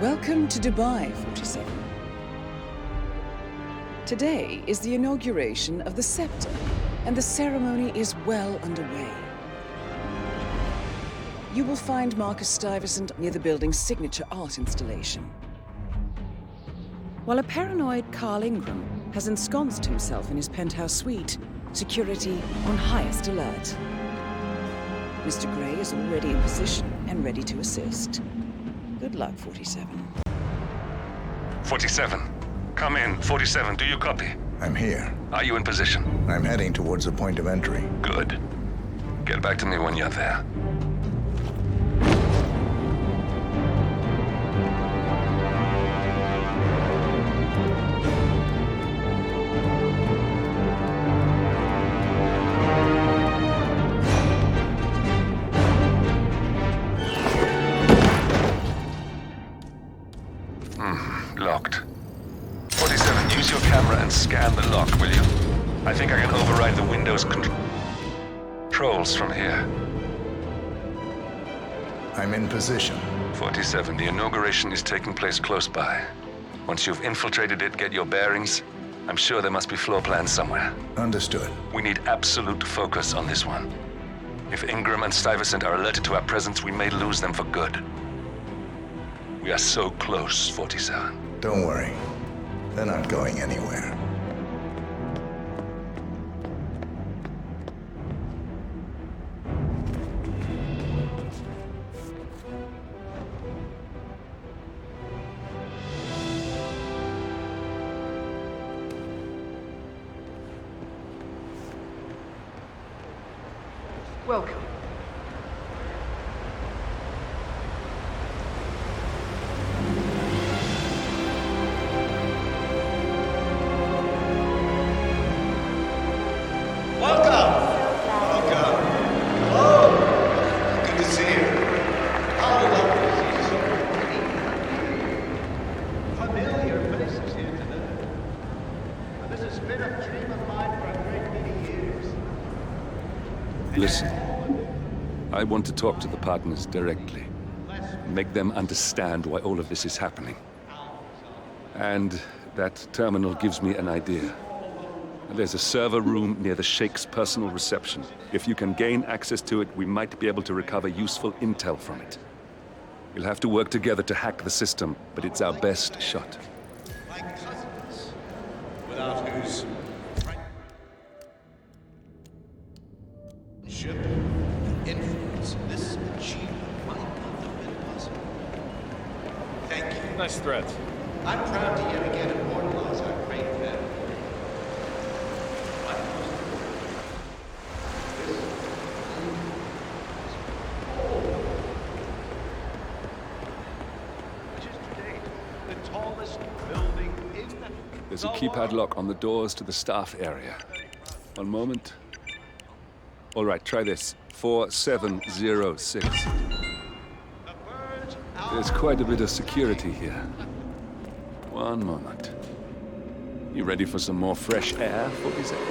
Welcome to Dubai, 47. Today is the inauguration of the scepter, and the ceremony is well underway. You will find Marcus Stuyvesant near the building's signature art installation. While a paranoid Carl Ingram has ensconced himself in his penthouse suite, security on highest alert. Mr. Gray is already in position and ready to assist. Good luck, 47. 47. Come in. 47, do you copy? I'm here. Are you in position? I'm heading towards the point of entry. Good. Get back to me when you're there. Locked. 47, use your camera and scan the lock, will you? I think I can override the Windows controls from here. I'm in position. 47, the inauguration is taking place close by. Once you've infiltrated it, get your bearings. I'm sure there must be floor plans somewhere. Understood. We need absolute focus on this one. If Ingram and Stuyvesant are alerted to our presence, we may lose them for good. We are so close, 47. Don't worry. They're not going anywhere. Welcome. Listen, I want to talk to the partners directly. Make them understand why all of this is happening. And that terminal gives me an idea. There's a server room near the Sheikh's personal reception. If you can gain access to it, we might be able to recover useful intel from it. We'll have to work together to hack the system, but it's our best shot. My cousins, without whose friendship and influence, this achievement might not have been possible. Thank you. Nice threat. I'm proud to yet again immortalize our great family. There's a keypad lock on the doors to the staff area. One moment. All right, try this. 4706. There's quite a bit of security here. One moment. You ready for some more fresh air, 47?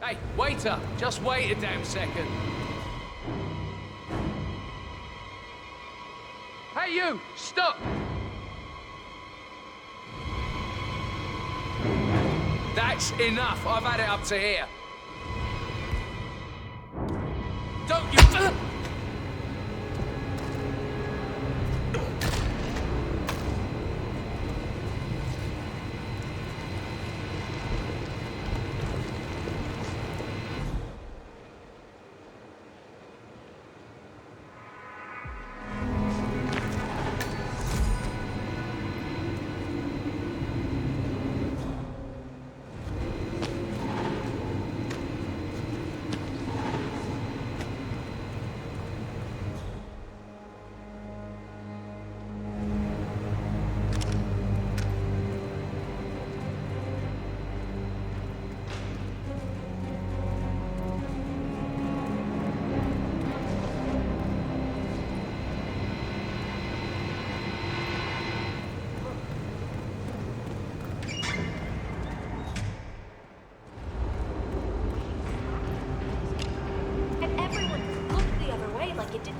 Hey, waiter! Just wait a damn second. Hey, you! Stop! That's enough. I've had it up to here. Don't you...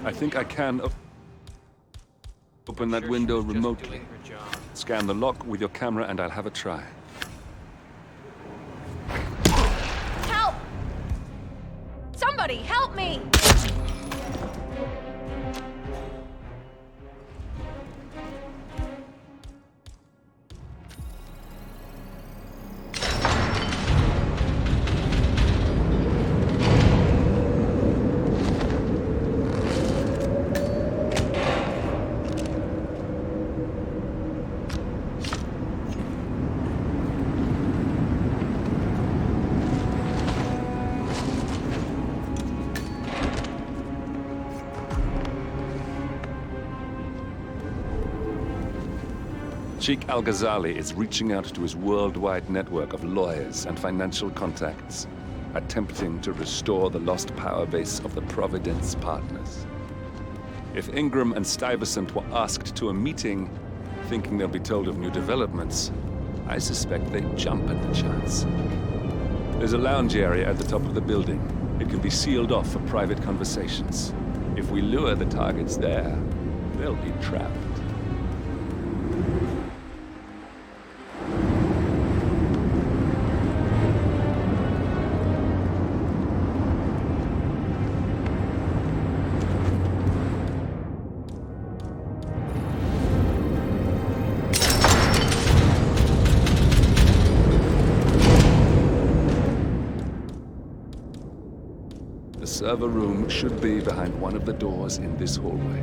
I think I can open that window remotely. Scan the lock with your camera and I'll have a try. Help! Somebody help me! Sheikh Al-Ghazali is reaching out to his worldwide network of lawyers and financial contacts, attempting to restore the lost power base of the Providence partners. If Ingram and Stuyvesant were asked to a meeting, thinking they'll be told of new developments, I suspect they'd jump at the chance. There's a lounge area at the top of the building. It can be sealed off for private conversations. If we lure the targets there, they'll be trapped. The server room should be behind one of the doors in this hallway.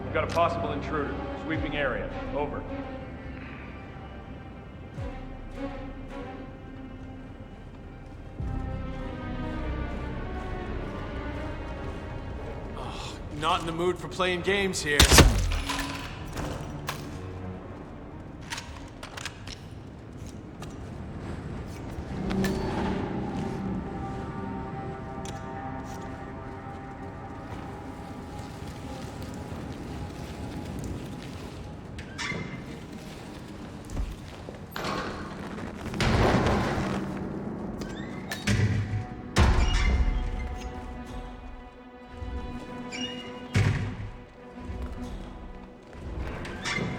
We've got a possible intruder. Sweeping area. Over. Oh, not in the mood for playing games here.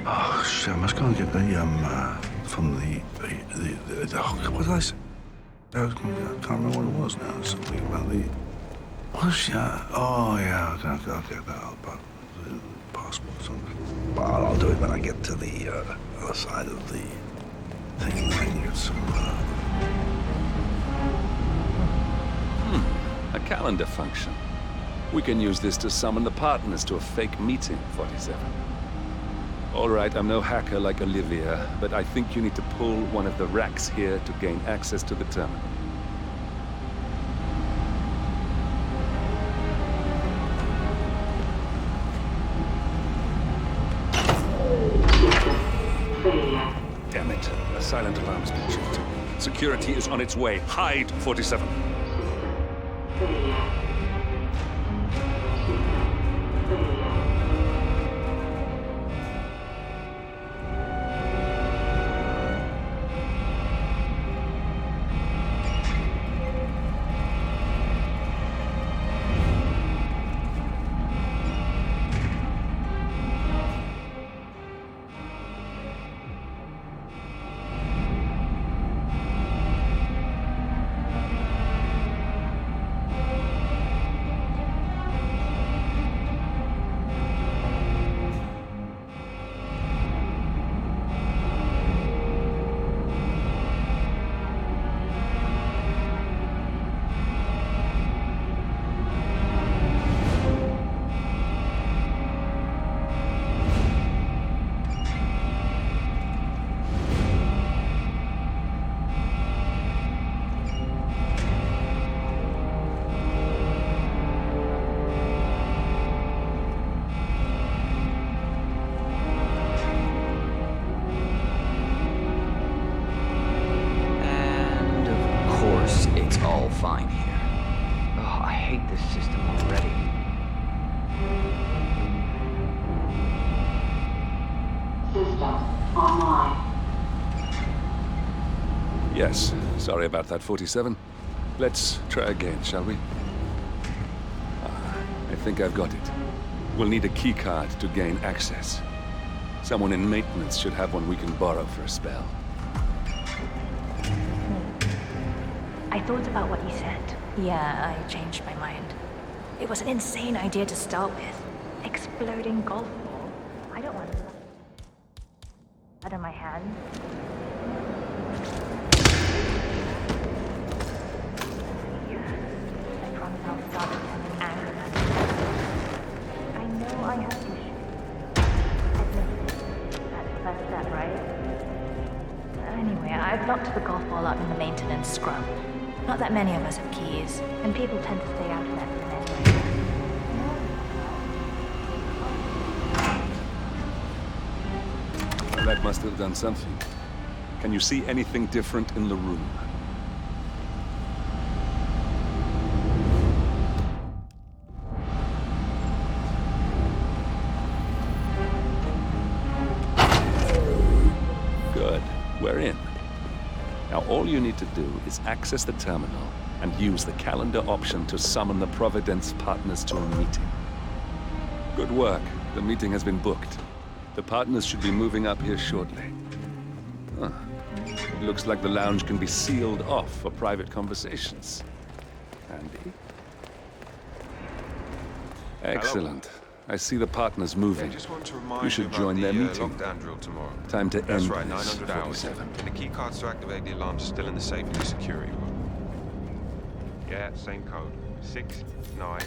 Oh, shit, I must go and get the, from the what did I say? I can't remember what it was now. Something about the, oh, yeah, I'll get that out, but passport or something. Well, I'll do it when I get to the other side of the thing. I can get some, A calendar function. We can use this to summon the partners to a fake meeting, 47. All right, I'm no hacker like Olivia, but I think you need to pull one of the racks here to gain access to the terminal. Damn it. A silent alarm's been tripped. Security is on its way. Hide, 47. Fine here. Oh, I hate this system already. System online. Yes, sorry about that, 47. Let's try again, shall we? I think I've got it. We'll need a keycard to gain access. Someone in maintenance should have one we can borrow for a spell. I thought about what you said. Yeah, I changed my mind. It was an insane idea to start with. Exploding golf ball. I don't want to out of my hands. I promise I'll stop becoming angry at you. I know I have issues. Admit it. That's the first step, right? Anyway, I've locked the golf ball out in the maintenance scrum. Not that many of us have keys, and people tend to stay out of that anyway. That must have done something. Can you see anything different in the room? Good. We're in. Now all you need to do is access the terminal and use the calendar option to summon the Providence partners to a meeting. Good work. The meeting has been booked. The partners should be moving up here shortly. Huh. It looks like the lounge can be sealed off for private conversations. Handy. Excellent. I see the partners moving. Just want to remind You should join their meeting. Lockdown drill tomorrow. Time to That's end right, this, 900 hours. 47. And the key cards to activate the alarms are still in the safe in the security room. Yeah, same code. 6, 9.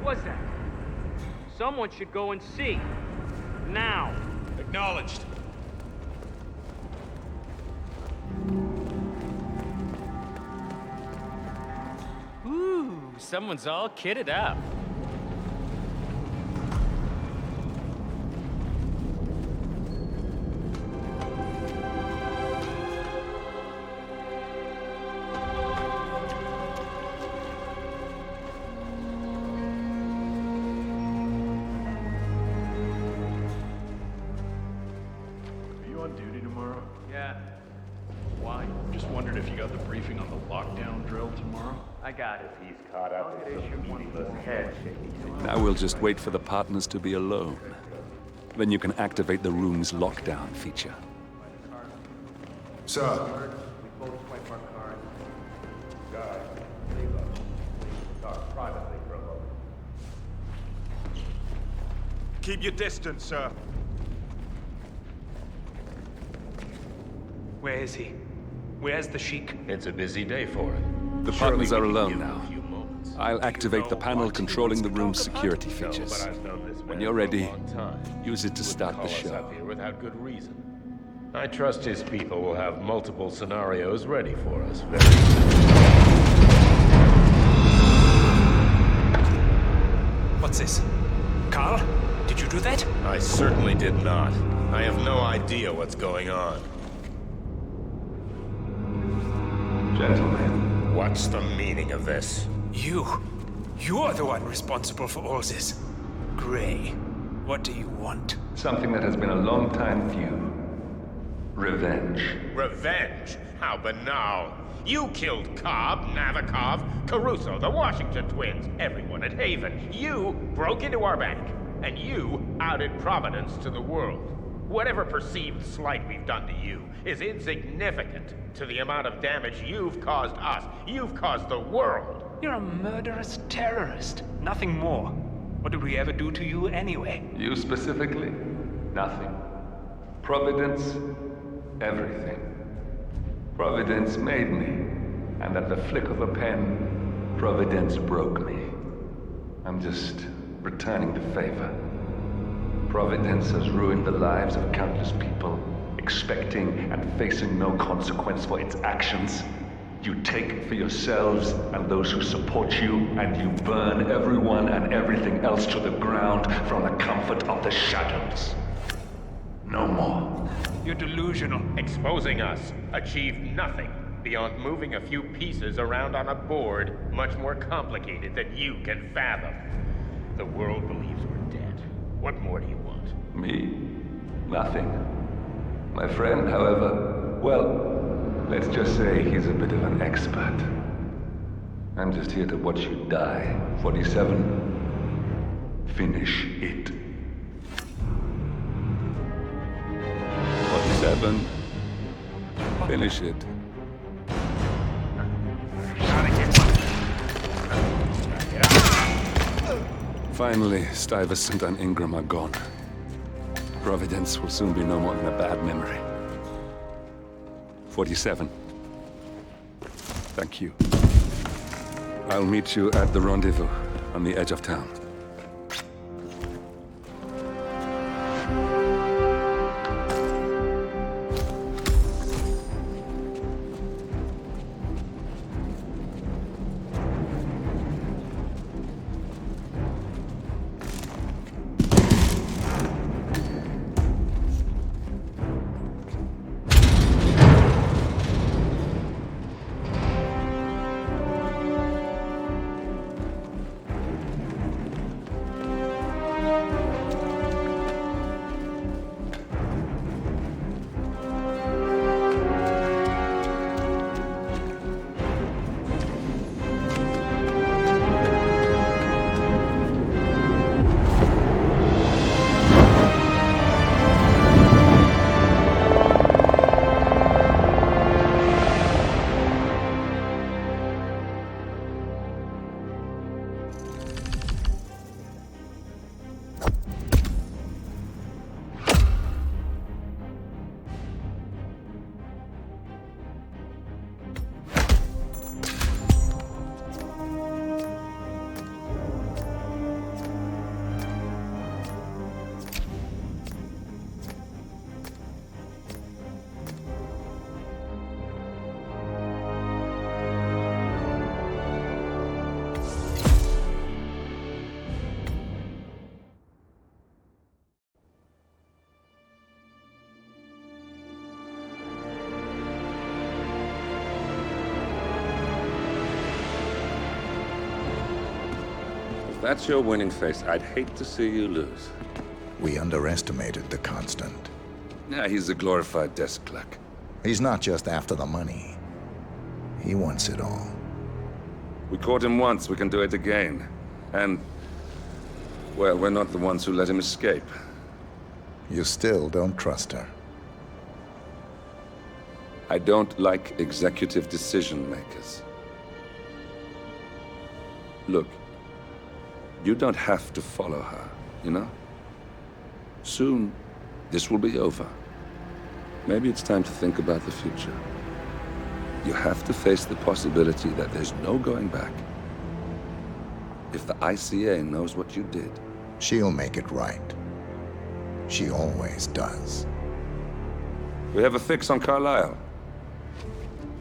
What was that? Someone should go and see. Now. Acknowledged. Ooh, someone's all kitted up. Are you on duty tomorrow? Yeah. Why? Just wondered if if you got the briefing on the lockdown drill tomorrow? I got it. He's caught up with some meaningless head shaking. Now we'll just wait for the partners to be alone. Then you can activate the room's lockdown feature. Sir. Keep your distance, sir. Where is he? Where's the Sheik? It's a busy day for him. The partners are alone now. I'll activate the panel controlling the room's security features. When you're ready, use it to start the show. Without good reason. I trust his people will have multiple scenarios ready for us very soon. What's this? Carl? Did you do that? I certainly did not. I have no idea what's going on. Gentlemen. What's the meaning of this? You're the one responsible for all this. Gray, what do you want? Something that has been a long time due. Revenge. Revenge? How banal. You killed Cobb, Navikov, Caruso, the Washington twins, everyone at Haven. You broke into our bank, and you outed Providence to the world. Whatever perceived slight we've done to you is insignificant to the amount of damage you've caused us. You've caused the world. You're a murderous terrorist. Nothing more. What did we ever do to you anyway? You specifically? Nothing. Providence? Everything. Providence made me, and at the flick of a pen, Providence broke me. I'm just returning the favor. Providence has ruined the lives of countless people, expecting and facing no consequence for its actions. You take for yourselves and those who support you, and you burn everyone and everything else to the ground from the comfort of the shadows. No more. You're delusional. Exposing us achieved nothing beyond moving a few pieces around on a board much more complicated than you can fathom. The world believes we're dead. What more do you want? Me? Nothing. My friend, however, well, let's just say he's a bit of an expert. I'm just here to watch you die. 47. Finish it. 47. Finish it. Finally, Stuyvesant and Ingram are gone. Providence will soon be no more than a bad memory. 47. Thank you. I'll meet you at the rendezvous on the edge of town. If that's your winning face, I'd hate to see you lose. We underestimated the Constant. Yeah, he's a glorified desk clerk. He's not just after the money. He wants it all. We caught him once, we can do it again. And, well, we're not the ones who let him escape. You still don't trust her. I don't like executive decision makers. Look, you don't have to follow her, you know? Soon, this will be over. Maybe it's time to think about the future. You have to face the possibility that there's no going back. If the ICA knows what you did... She'll make it right. She always does. We have a fix on Carlisle.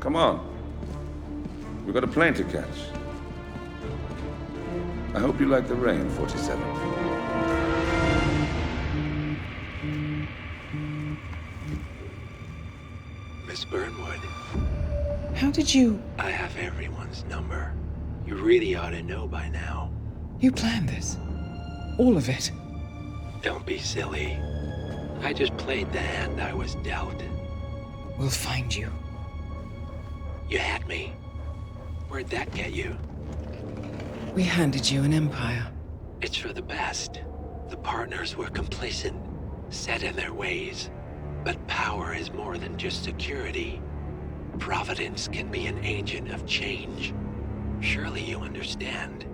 Come on. We've got a plane to catch. I hope you like the rain, 47. Miss Burnwood. How did you... I have everyone's number. You really ought to know by now. You planned this? All of it? Don't be silly. I just played the hand I was dealt. We'll find you. You had me. Where'd that get you? We handed you an empire. It's for the best. The partners were complacent, set in their ways. But power is more than just security. Providence can be an agent of change. Surely you understand.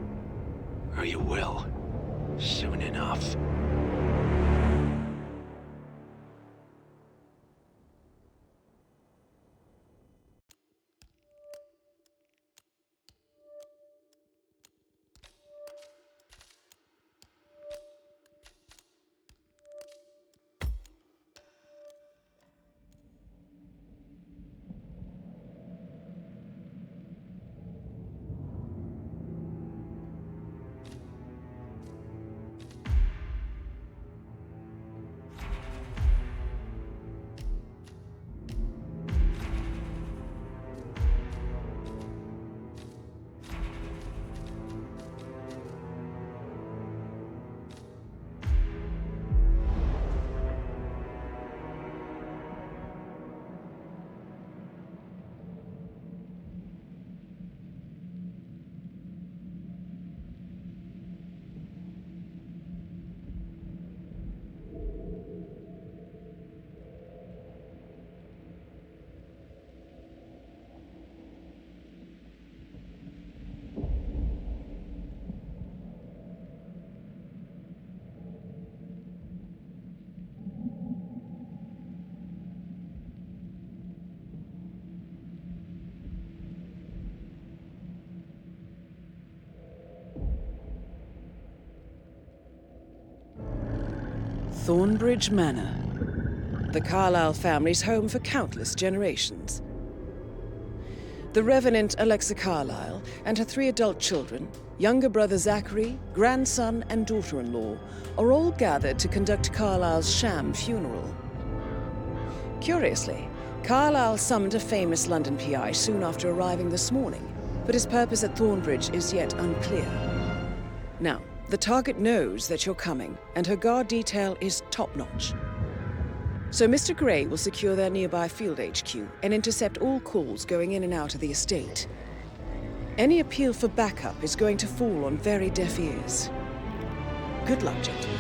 Or you will. Soon enough. Thornbridge Manor. The Carlisle family's home for countless generations. The Revenant Alexa Carlisle and her 3 adult children, younger brother Zachary, grandson and daughter-in-law, are all gathered to conduct Carlisle's sham funeral. Curiously, Carlisle summoned a famous London PI soon after arriving this morning, but his purpose at Thornbridge is yet unclear. Now, the target knows that you're coming, and her guard detail is top-notch. So Mr. Gray will secure their nearby field HQ and intercept all calls going in and out of the estate. Any appeal for backup is going to fall on very deaf ears. Good luck, gentlemen.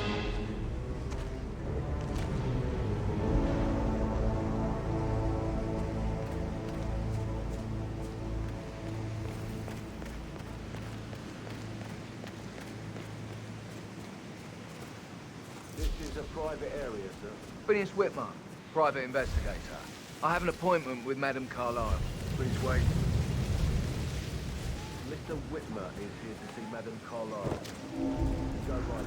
This is a private area, sir. Phineas Whitmer, private investigator. I have an appointment with Madame Carlisle. Please wait. Mr. Whitmer is here to see Madame Carlisle. Go right.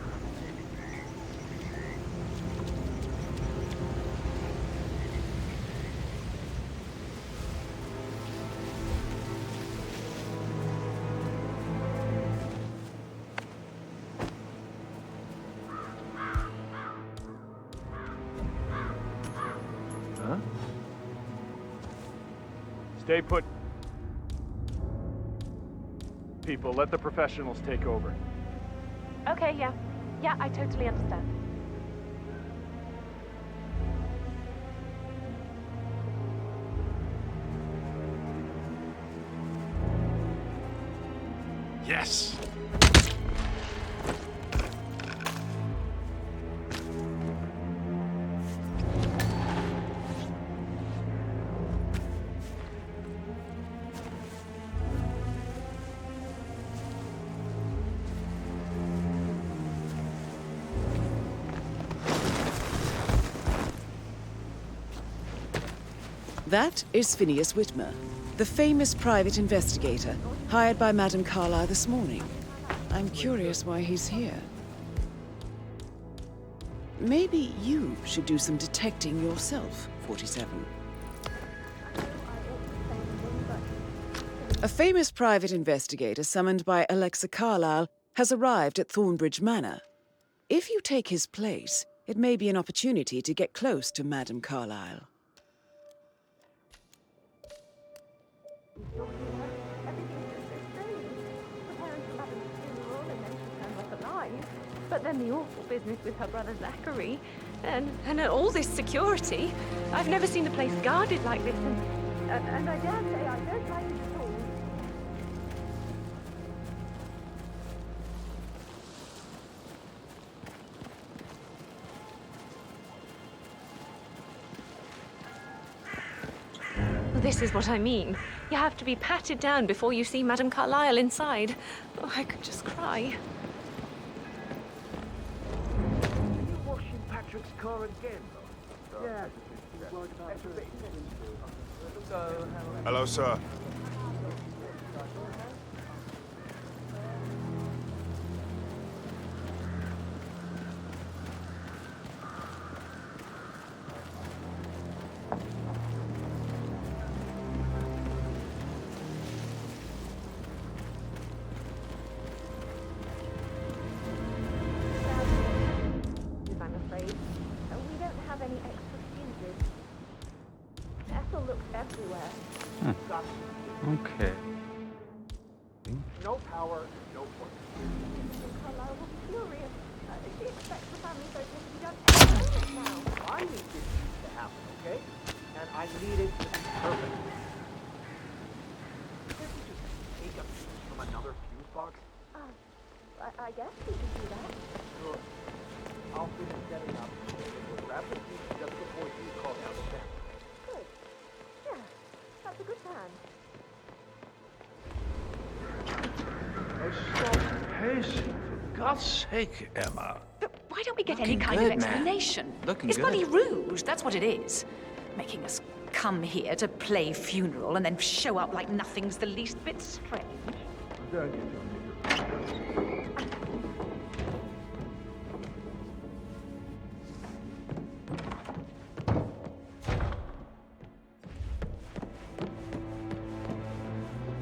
Stay put. People, let the professionals take over. Okay, yeah. Yeah, I totally understand. Yes! That is Phineas Whitmer, the famous private investigator hired by Madame Carlyle this morning. I'm curious why he's here. Maybe you should do some detecting yourself, 47. A famous private investigator summoned by Alexa Carlyle has arrived at Thornbridge Manor. If you take his place, it may be an opportunity to get close to Madame Carlyle. But then the awful business with her brother Zachary, and all this security. I've never seen the place guarded like this, and I dare say I don't like it at all. Well, this is what I mean. You have to be patted down before you see Madame Carlyle inside. Oh, I could just cry. Patrick's car again, though. Yeah. Hello, sir. Okay. No power, no point. Carlyle will be furious. She expects the family photos to be done now. I need this shoot to happen, okay? And I need it to be perfect. Can't you just take a piece from another fuse box? I guess we could do that. Sure. I'll finish setting up. We'll grab the piece just before you call down the family. Good. Yeah, that's a good plan. Pacing, for God's sake, Emma. But why don't we get Looking any kind good, of explanation? man. Looking it's good. bloody rude, that's what it is. Making us come here to play funeral and then show up like nothing's the least bit strange.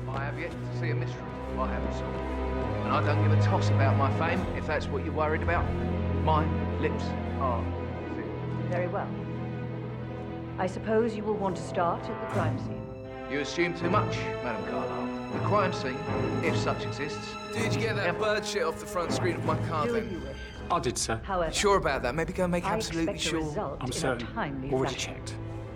I have yet to see a mystery. I haven't seen. And I don't give a toss about my fame, if that's what you're worried about. My lips are sealed. Very well. I suppose you will want to start at the crime scene. You assume too much, Madame Carlyle. The crime scene, if such exists. Did you get that bird shit off the front screen of my car Do as then? you wish. I did, sir. However, Sure about that? Maybe go make I absolutely expect a sure. result I'm in certain. a timely Already fashion. checked.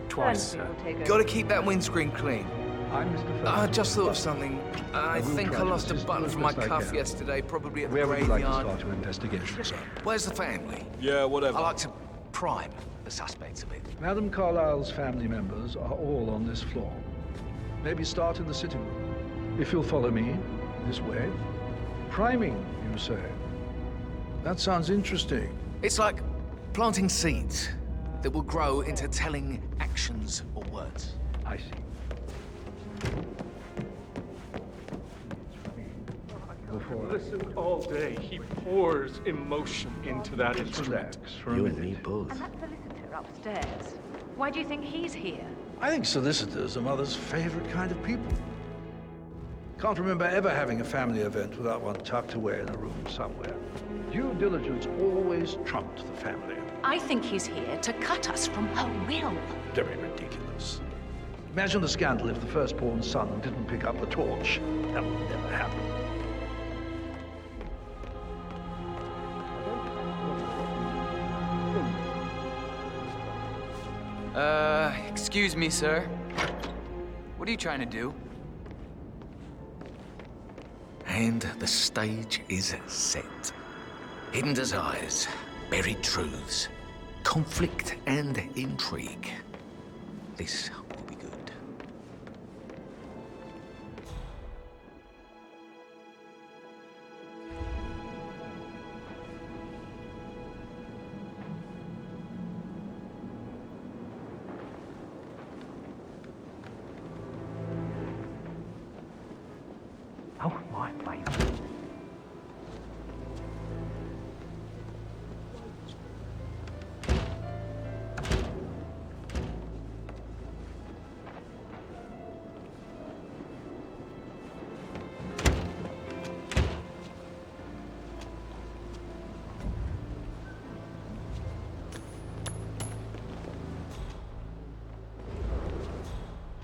Twice, Ramsey sir. will take over. Gotta keep that windscreen clean. I'm Mr. I just thought of something. I will think try I to lost a assist button you from as my best I cuff can. yesterday, probably at the Where would you like to graveyard. start your investigation, sir? Where's the family? Yeah, whatever. I like to prime the suspects a bit. Madame Carlyle's family members are all on this floor. Maybe start in the sitting room. If you'll follow me, this way. Priming, you say? That sounds interesting. It's like planting seeds that will grow into telling actions or words. I see. Listen all day. He pours emotion into that instrument. Relax for a minute. And that solicitor upstairs. Why do you think he's here? I think solicitors are Mother's favorite kind of people. Can't remember ever having a family event without one tucked away in a room somewhere. Due diligence always trumped the family. I think he's here to cut us from her will. Very ridiculous. Imagine the scandal if the firstborn son didn't pick up the torch. That would never happen. Excuse me, sir. What are you trying to do? And the stage is set. Hidden desires, buried truths, conflict and intrigue. This will be good. Oh, my favourite.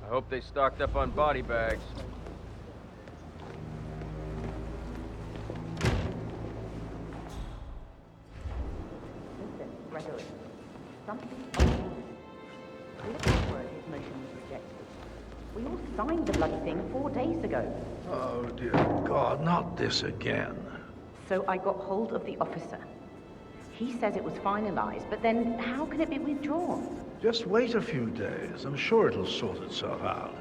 I hope they stocked up on body bags. Listen, Gregory. Something old. The password his motion was rejected. We all signed the bloody thing 4 days ago. Oh, dear God, not this again. So I got hold of the officer. He says it was finalized, but then how can it be withdrawn? Just wait a few days. I'm sure it'll sort itself out.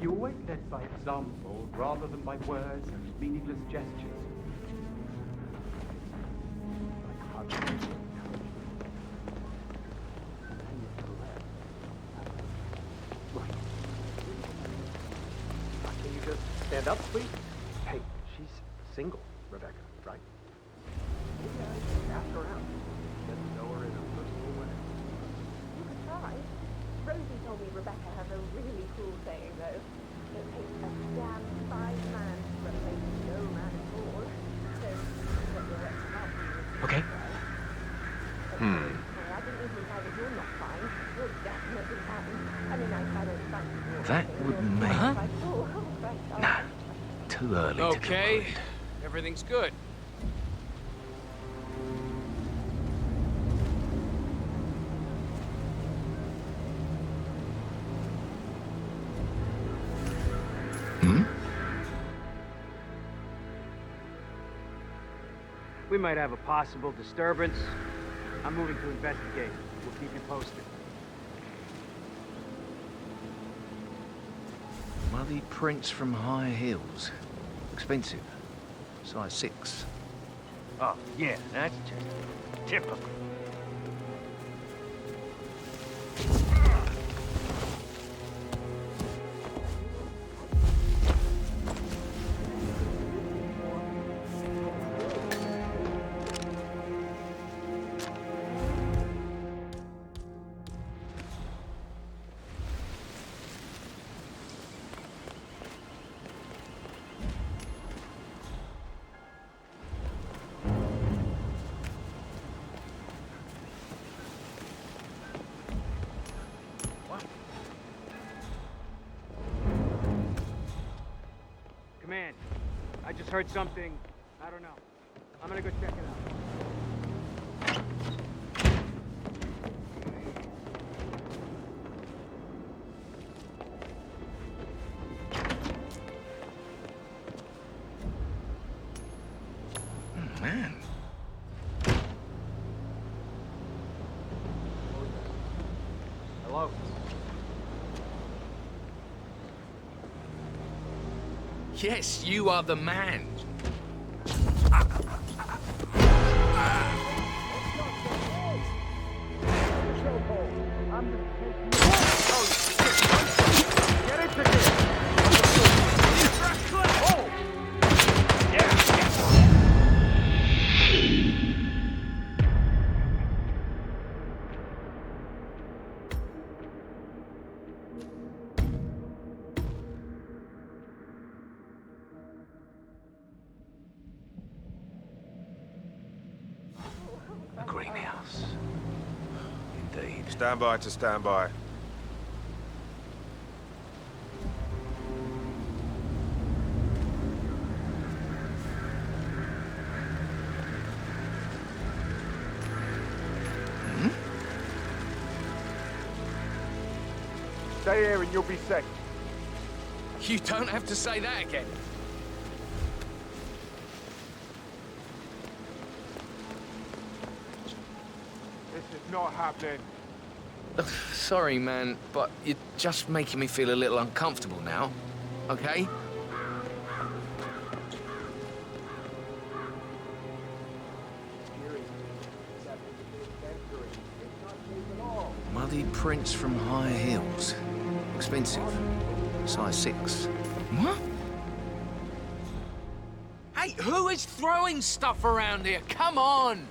You always led by example rather than by words and meaningless gestures. Like hugs and encouragement. And you're correct. Right. Can you just stand up, please? Hey, she's single, Rebecca, right? Maybe I should ask her out. Get to know her in a personal way. You could try. Rosie told me Rebecca has a really cool saying, though. It takes a damn fine man to replace no man at all. So, what your ex-husband Okay. I didn't even say that you're not fine. You're definitely fine. I mean, I don't fancy That would mean... Nah, too early to Okay, everything's good. We might have a possible disturbance. I'm moving to investigate. We'll keep you posted. Muddy prints from high heels. Expensive. Size 6. Oh, yeah, that's just typical. Command, I just heard something. I don't know. I'm gonna go check it out. Man. Hello? Yes, you are the man. A greenhouse. indeed. Stand by to stand by. Stay here and you'll be safe. You don't have to say that again. This is not happening. Sorry, man, but you're just making me feel a little uncomfortable now, okay? Muddy prints from high heels. Expensive. Size 6. What? Hey, who is throwing stuff around here? Come on!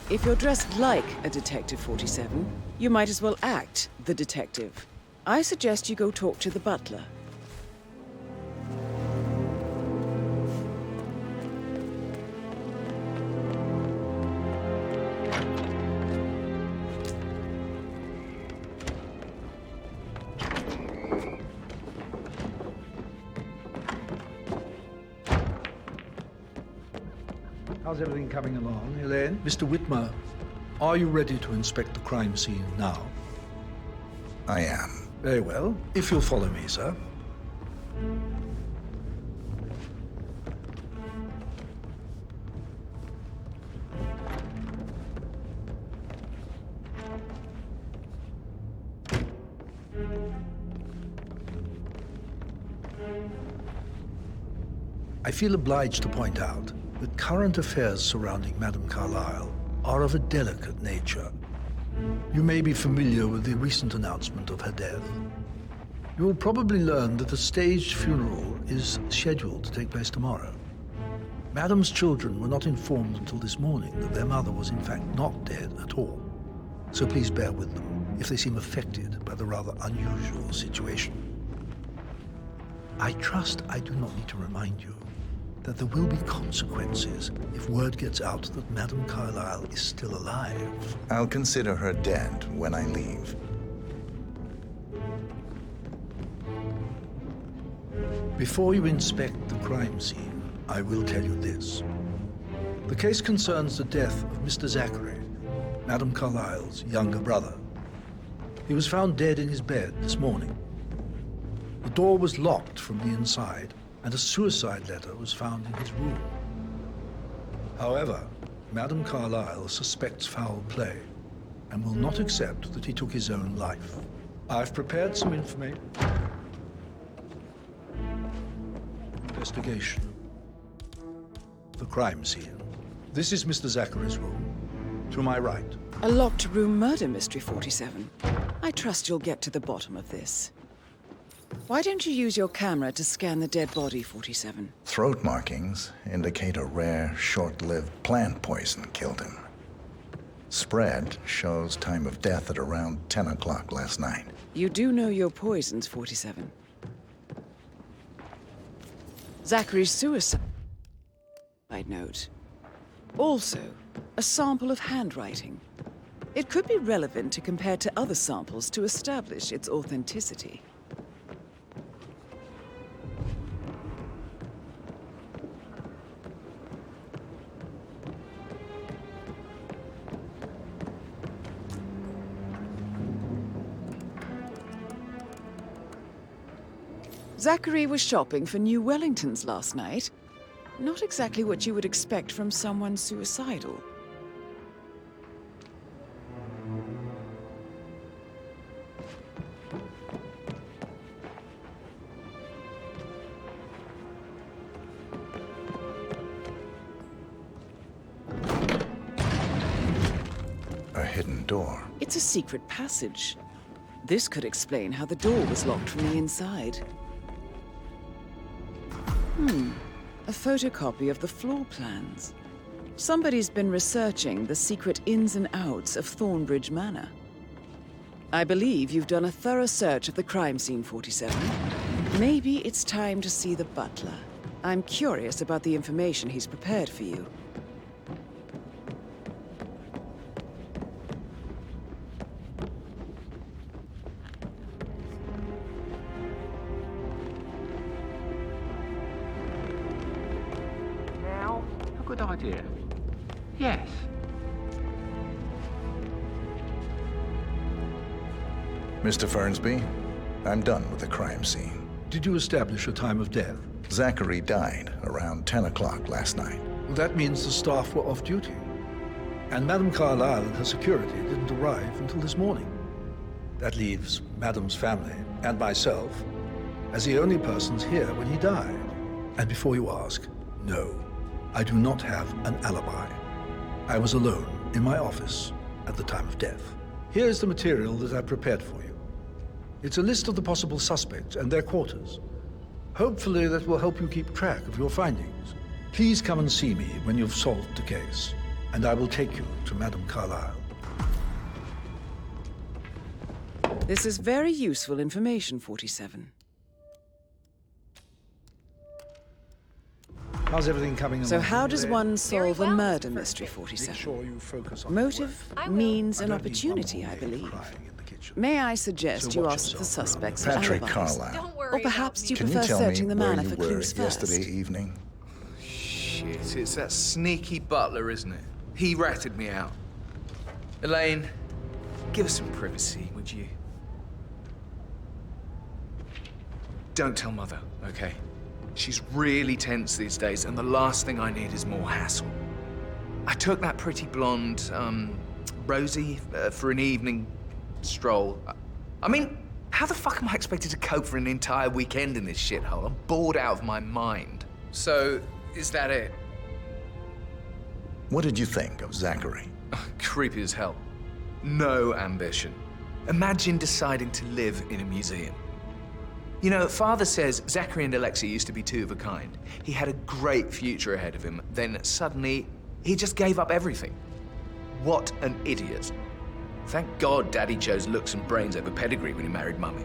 If you're dressed like a Detective 47, you might as well act the detective. I suggest you go talk to the butler. How's everything coming along, Elaine? Mr. Whitmer, are you ready to inspect the crime scene now? I am. Very well. If you'll follow me, sir. I feel obliged to point out that current affairs surrounding Madame Carlyle are of a delicate nature. You may be familiar with the recent announcement of her death. You will probably learn that a staged funeral is scheduled to take place tomorrow. Madame's children were not informed until this morning that their mother was in fact not dead at all. So please bear with them if they seem affected by the rather unusual situation. I trust I do not need to remind you that there will be consequences if word gets out that Madame Carlyle is still alive. I'll consider her dead when I leave. Before you inspect the crime scene, I will tell you this. The case concerns the death of Mr. Zachary, Madame Carlyle's younger brother. He was found dead in his bed this morning. The door was locked from the inside, and a suicide letter was found in his room. However, Madame Carlyle suspects foul play and will not accept that he took his own life. I've prepared some information. Investigation. The crime scene. This is Mr. Zachary's room. To my right. A locked room murder mystery, 47. I trust you'll get to the bottom of this. Why don't you use your camera to scan the dead body, 47? Throat markings indicate a rare, short-lived plant poison killed him. Spread shows time of death at around 10 o'clock last night. You do know your poisons, 47. Zachary's suicide note. Also, a sample of handwriting. It could be relevant to compare to other samples to establish its authenticity. Zachary was shopping for new Wellingtons last night. Not exactly what you would expect from someone suicidal. A hidden door. It's a secret passage. This could explain how the door was locked from the inside. A photocopy of the floor plans. Somebody's been researching the secret ins and outs of Thornbridge Manor. I believe you've done a thorough search of the crime scene, 47. Maybe it's time to see the butler. I'm curious about the information he's prepared for you. Now, a good idea. Yes. Mr. Fernsby, I'm done with the crime scene. Did you establish a time of death? Zachary died around 10 o'clock last night. Well, that means the staff were off duty. And Madame Carlyle and her security didn't arrive until this morning. That leaves Madame's family and myself as the only persons here when he died. And before you ask, no, I do not have an alibi. I was alone in my office at the time of death. Here's the material that I prepared for you. It's a list of the possible suspects and their quarters. Hopefully that will help you keep track of your findings. Please come and see me when you've solved the case, and I will take you to Madame Carlyle. This is very useful information, 47. How's everything coming along? So how does today? one solve a murder mystery, 47? Make sure you focus on Motive, means, and opportunity, I believe. May I suggest you ask the suspects for Patrick alibis? Carlyle. Or perhaps you Can you prefer tell me searching the where manor you for were clues first? yesterday evening? Shit, it's that sneaky butler, isn't it? He ratted me out. Elaine, give us some privacy, would you? Don't tell Mother, okay? She's really tense these days, and the last thing I need is more hassle. I took that pretty blonde, Rosie, for an evening stroll. I mean, how the fuck am I expected to cope for an entire weekend in this shithole? I'm bored out of my mind. So, is that it? What did you think of Zachary? Creepy as hell. No ambition. Imagine deciding to live in a museum. You know, Father says Zachary and Alexia used to be two of a kind. He had a great future ahead of him, then suddenly, he just gave up everything. What an idiot. Thank God Daddy chose looks and brains over pedigree when he married Mummy.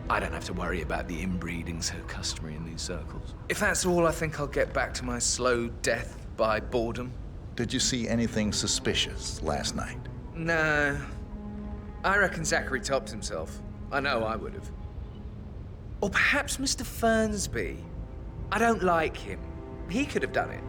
I don't have to worry about the inbreeding so customary in these circles. If that's all, I think I'll get back to my slow death by boredom. Did you see anything suspicious last night? No. I reckon Zachary topped himself. I know I would have. Or perhaps Mr. Fernsby. I don't like him. He could have done it.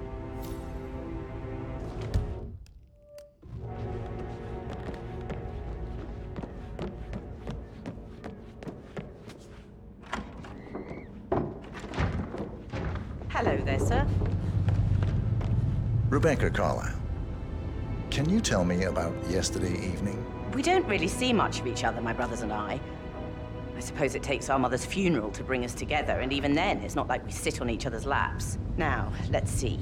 Hello there, sir. Rebecca Carlyle, can you tell me about yesterday evening? We don't really see much of each other, my brothers and I. I suppose it takes our mother's funeral to bring us together, and even then, it's not like we sit on each other's laps. Now, let's see.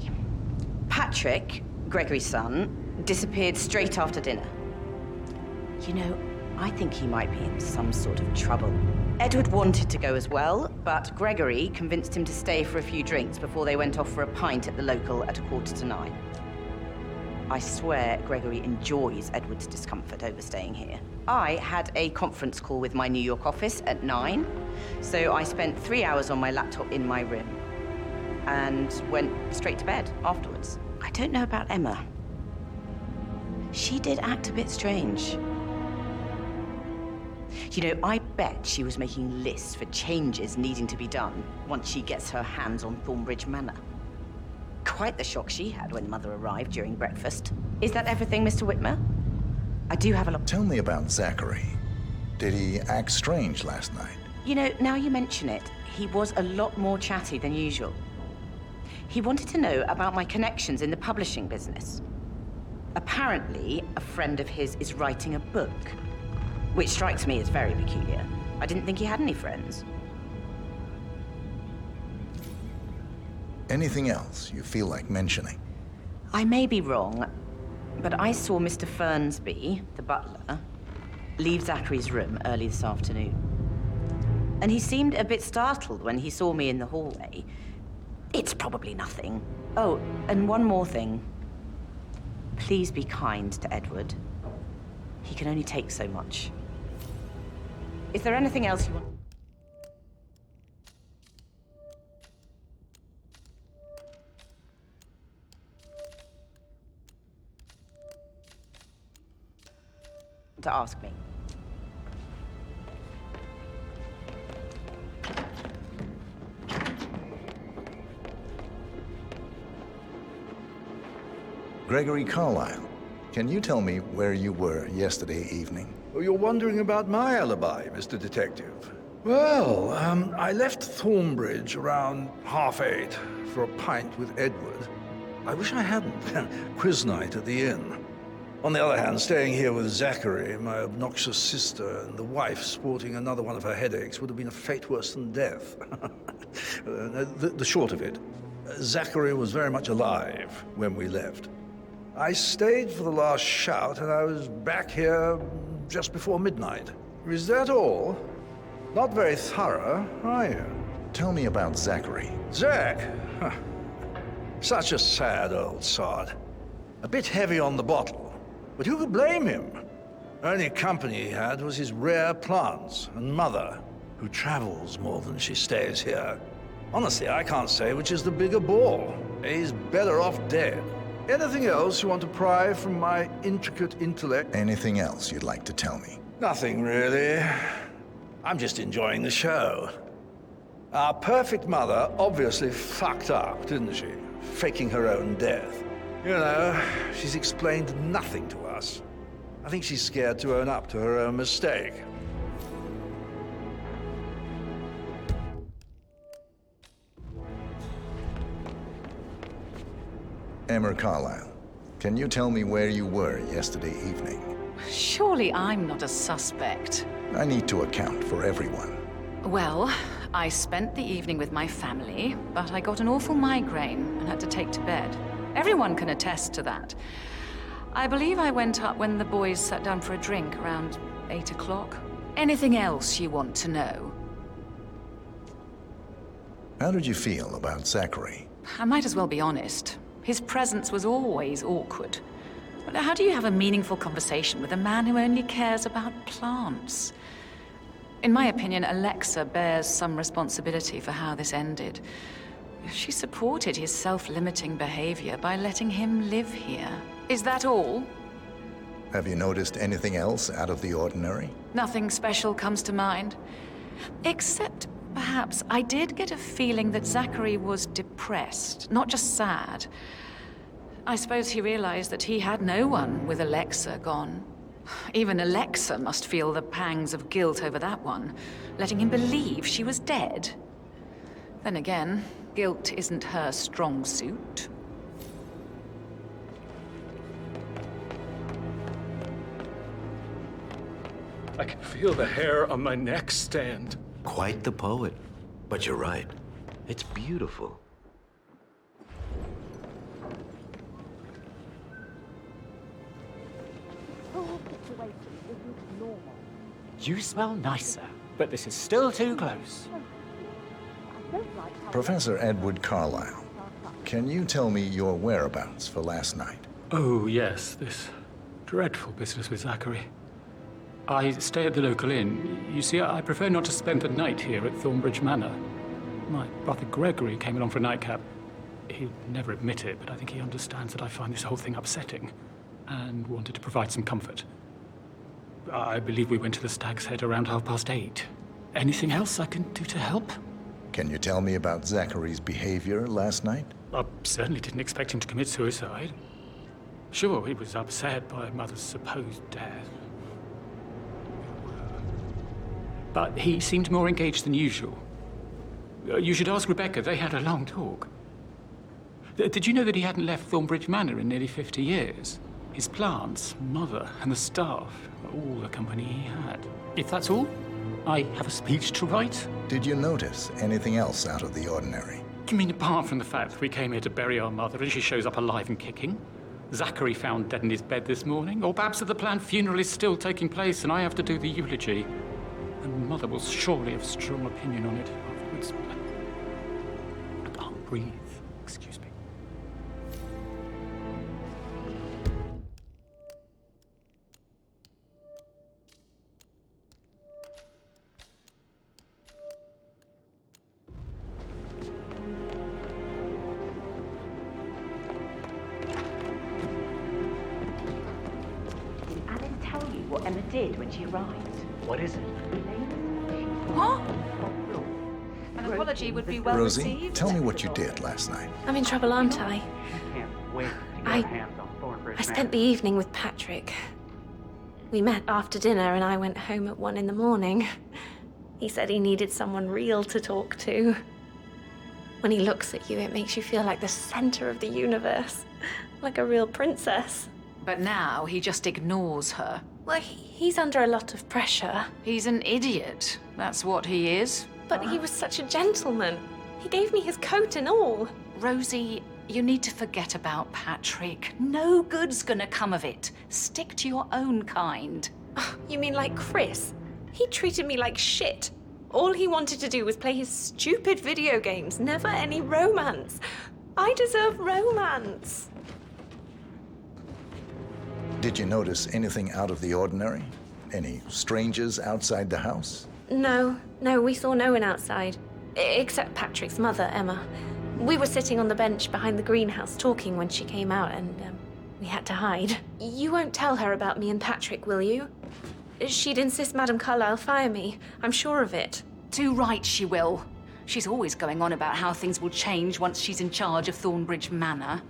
Patrick, Gregory's son, disappeared straight after dinner. You know, I think he might be in some sort of trouble. Edward wanted to go as well, but Gregory convinced him to stay for a few drinks before they went off for a pint at the local at 8:45. I swear Gregory enjoys Edward's discomfort over staying here. I had a conference call with my New York office at 9, so I spent 3 hours on my laptop in my room and went straight to bed afterwards. I don't know about Emma. She did act a bit strange. You know, I bet she was making lists for changes needing to be done once she gets her hands on Thornbridge Manor. Quite the shock she had when Mother arrived during breakfast. Is that everything, Mr. Whitmer? I do have a lot... Tell me about Zachary. Did he act strange last night? You know, now you mention it, he was a lot more chatty than usual. He wanted to know about my connections in the publishing business. Apparently, a friend of his is writing a book, which strikes me as very peculiar. I didn't think he had any friends. Anything else you feel like mentioning? I may be wrong, but I saw Mr. Fernsby, the butler, leave Zachary's room early this afternoon. And he seemed a bit startled when he saw me in the hallway. It's probably nothing. Oh, and one more thing. Please be kind to Edward. He can only take so much. Is there anything else you want? To ask me? Gregory Carlyle, can you tell me where you were yesterday evening? Oh, you're wondering about my alibi, Mr. Detective. Well, I left Thornbridge around 8:30 for a pint with Edward. I wish I hadn't. Quiz night at the inn. On the other hand, staying here with Zachary, my obnoxious sister, and the wife sporting another one of her headaches would have been a fate worse than death. The short of it, Zachary was very much alive when we left. I stayed for the last shout, and I was back here just before midnight. Is that all? Not very thorough, are you? Tell me about Zachary. Zach? Huh. Such a sad old sod. A bit heavy on the bottle, but who could blame him? Only company he had was his rare plants and mother, who travels more than she stays here. Honestly, I can't say which is the bigger bore. He's better off dead. Anything else you want to pry from my intricate intellect? Anything else you'd like to tell me? Nothing, really. I'm just enjoying the show. Our perfect mother obviously fucked up, didn't she? Faking her own death. You know, she's explained nothing to us. I think she's scared to own up to her own mistake. Emma Carlyle, can you tell me where you were yesterday evening? Surely I'm not a suspect. I need to account for everyone. Well, I spent the evening with my family, but I got an awful migraine and had to take to bed. Everyone can attest to that. I believe I went up when the boys sat down for a drink around 8 o'clock. Anything else you want to know? How did you feel about Zachary? I might as well be honest. His presence was always awkward. But how do you have a meaningful conversation with a man who only cares about plants? In my opinion, Alexa bears some responsibility for how this ended. She supported his self-limiting behavior by letting him live here. Is that all? Have you noticed anything else out of the ordinary? Nothing special comes to mind. Except, perhaps, I did get a feeling that Zachary was depressed, not just sad. I suppose he realized that he had no one with Alexa gone. Even Alexa must feel the pangs of guilt over that one, letting him believe she was dead. Then again, guilt isn't her strong suit. I can feel the hair on my neck stand. Quite the poet. But you're right. It's beautiful. You smell nicer, but this is still too close. Professor Edward Carlyle, can you tell me your whereabouts for last night? Oh, yes, this dreadful business with Zachary. I stay at the local inn. You see, I prefer not to spend the night here at Thornbridge Manor. My brother Gregory came along for a nightcap. He'd never admit it, but I think he understands that I find this whole thing upsetting and wanted to provide some comfort. I believe we went to the Stag's Head around 8:30. Anything else I can do to help? Can you tell me about Zachary's behavior last night? I certainly didn't expect him to commit suicide. Sure, he was upset by Mother's supposed death. But he seemed more engaged than usual. You should ask Rebecca. They had a long talk. Did you know that he hadn't left Thornbridge Manor in nearly 50 years? His plants, Mother, and the staff were all the company he had. If that's all, I have a speech to write. Did you notice anything else out of the ordinary? You mean apart from the fact that we came here to bury our mother and she shows up alive and kicking? Zachary found dead in his bed this morning? Or perhaps that the planned funeral is still taking place and I have to do the eulogy? And Mother will surely have strong opinion on it afterwards. I can't breathe. Excuse me. what Emma did when she arrived. What is it? What? An apology would be well Rosie, received. tell me what you did last night. I'm in trouble, aren't I? Can't wait to get I- hands on Thornbridge I spent the evening with Patrick. We met after dinner and I went home at 1 in the morning. He said he needed someone real to talk to. When he looks at you, it makes you feel like the center of the universe. Like a real princess. But now he just ignores her. Well, he's under a lot of pressure. He's an idiot. That's what he is. But he was such a gentleman. He gave me his coat and all. Rosie, you need to forget about Patrick. No good's gonna come of it. Stick to your own kind. Oh, you mean like Chris? He treated me like shit. All he wanted to do was play his stupid video games, never any romance. I deserve romance. Did you notice anything out of the ordinary? Any strangers outside the house? No, we saw no one outside. Except Patrick's mother, Emma. We were sitting on the bench behind the greenhouse talking when she came out and we had to hide. You won't tell her about me and Patrick, will you? She'd insist Madame Carlyle fire me. I'm sure of it. Too right she will. She's always going on about how things will change once she's in charge of Thornbridge Manor.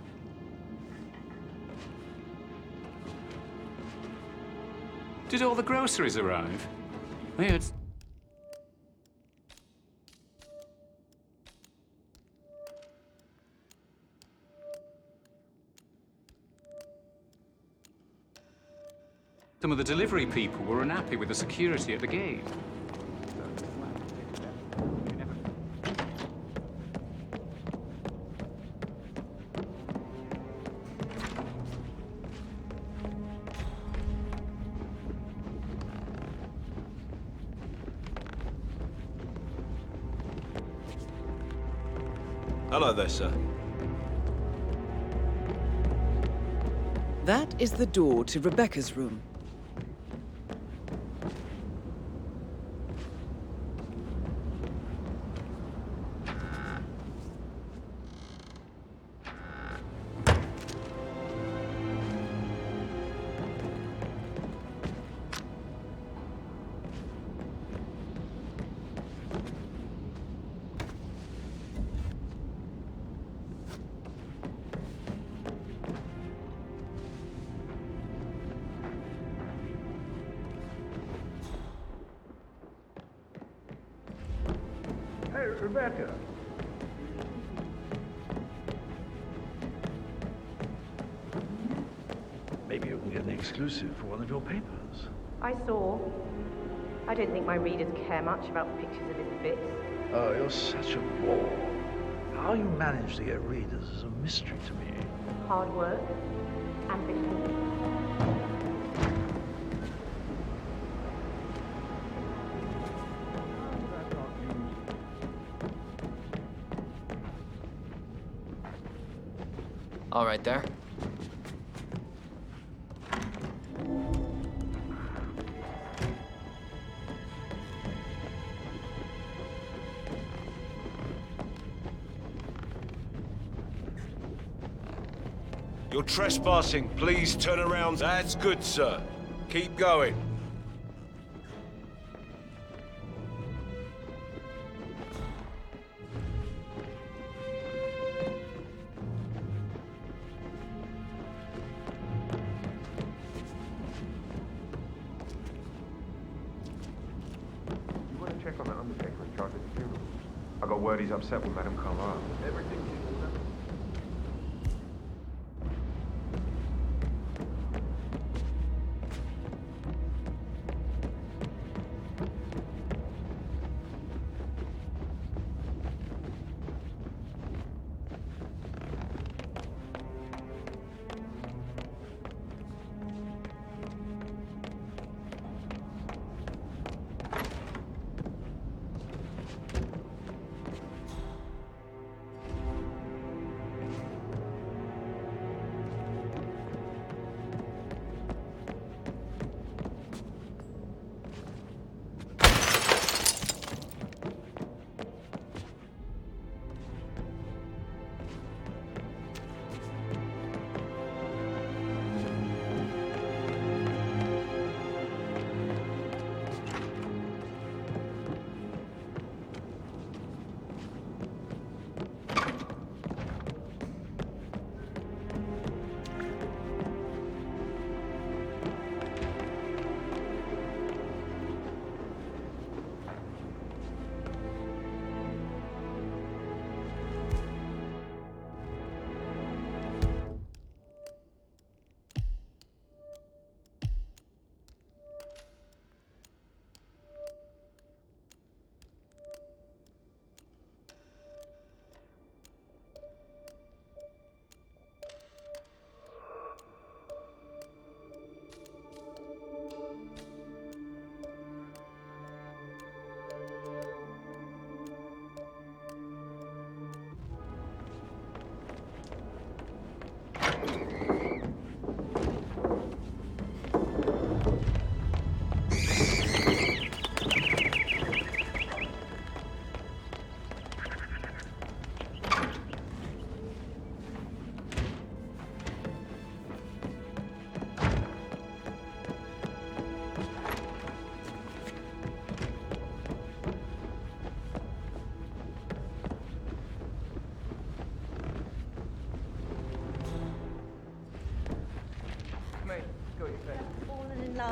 Did all the groceries arrive? Weird. Some of the delivery people were unhappy with the security at the gate. Hello there, sir. That is the door to Rebecca's room. Hey, Rebecca. Maybe you can get an exclusive for one of your papers. I saw. I don't think my readers care much about pictures of his bits. Oh, you're such a bore. How you manage to get readers is a mystery to me. Hard work, ambition. All right there. You're trespassing. Please turn around. That's good, sir. Keep going. You want to check on that undertaker in charge of the funeral? I got word he's upset with Madame Carlyle. Everything you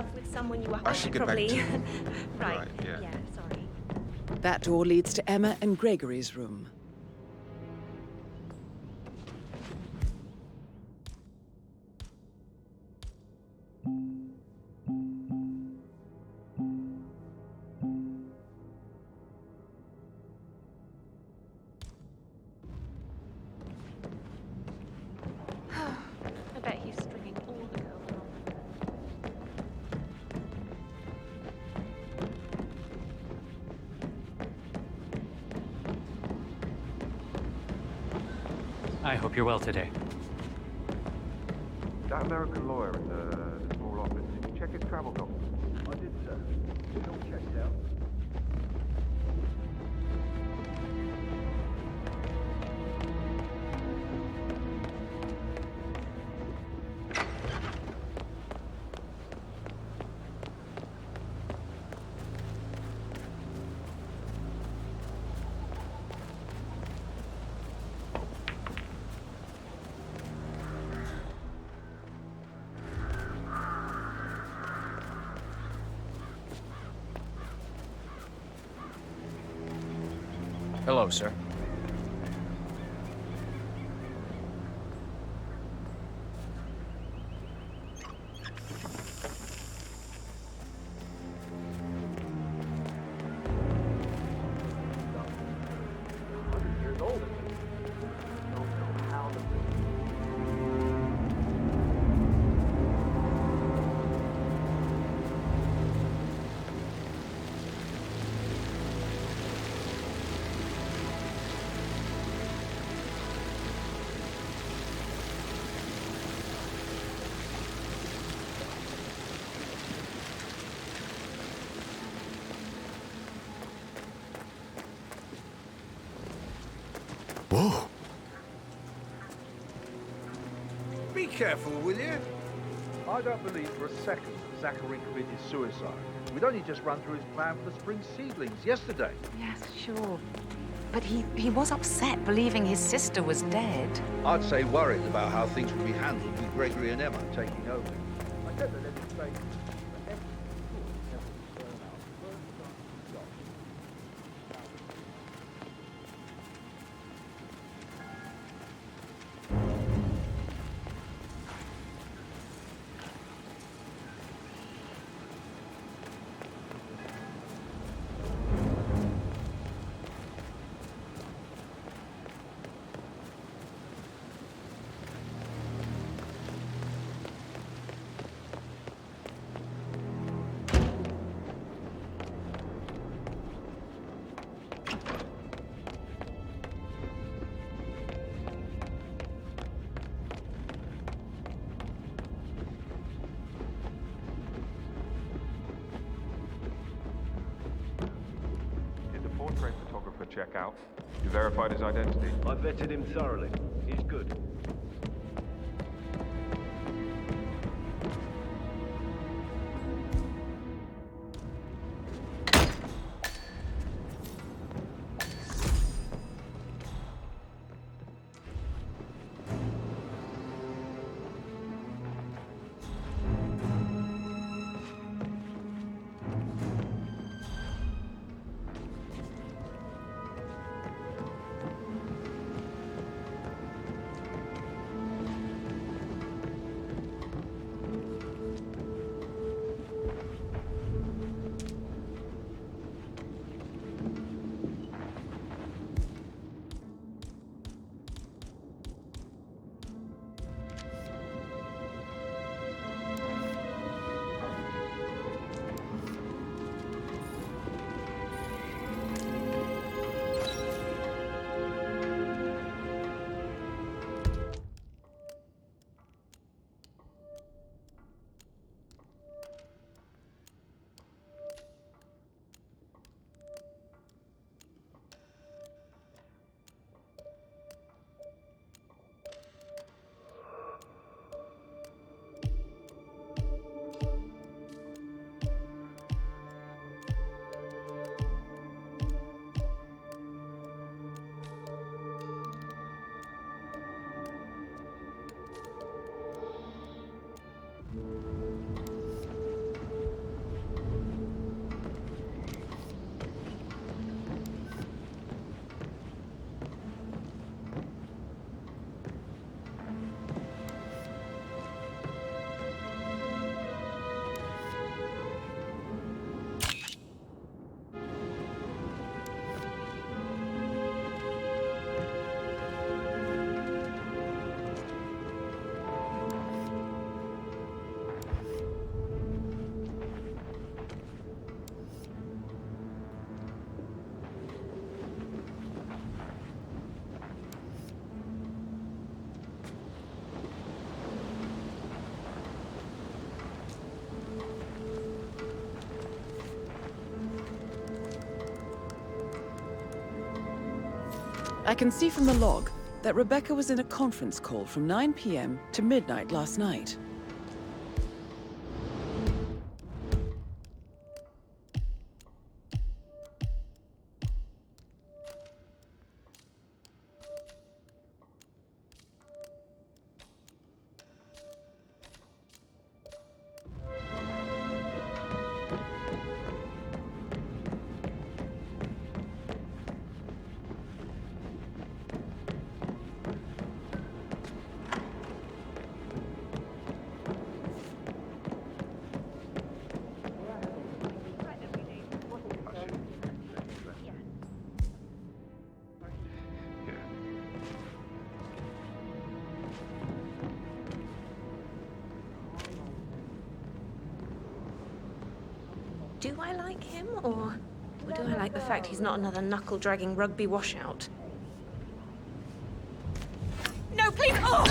love with someone you are I should get back probably... to- right. Right, yeah. Sorry. That door leads to Emma and Gregory's room. I bet he's stringing all the girls along. I hope you're well today. That American lawyer in the small office, did you check his travel documents? I did, sir. It's all checked out. Hello, sir. Years old. Don't know how the Whoa! Be careful, will you? I don't believe for a second that Zachary committed suicide. We'd only just run through his plan for the spring seedlings yesterday. Yes, sure. But he was upset believing his sister was dead. I'd say worried about how things would be handled with Gregory and Emma taking over. I get that every state, but every could never be thrown out. First time Did the portrait photographer check out? You verified his identity? I vetted him thoroughly. He's good. I can see from the log that Rebecca was in a conference call from 9 p.m. to midnight last night. Do I like him, or do I like the fact he's not another knuckle-dragging rugby washout? No, please! Oh!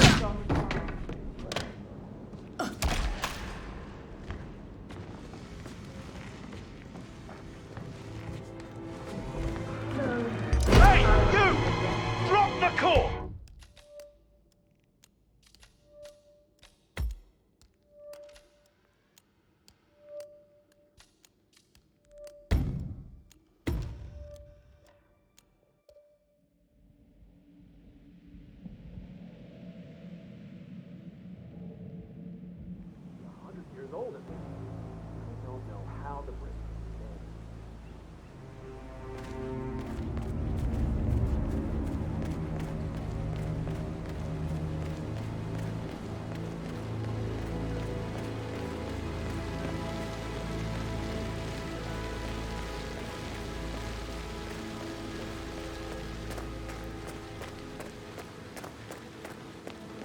Hey, you! Drop the core! Years old at least. I don't know how the Brits did.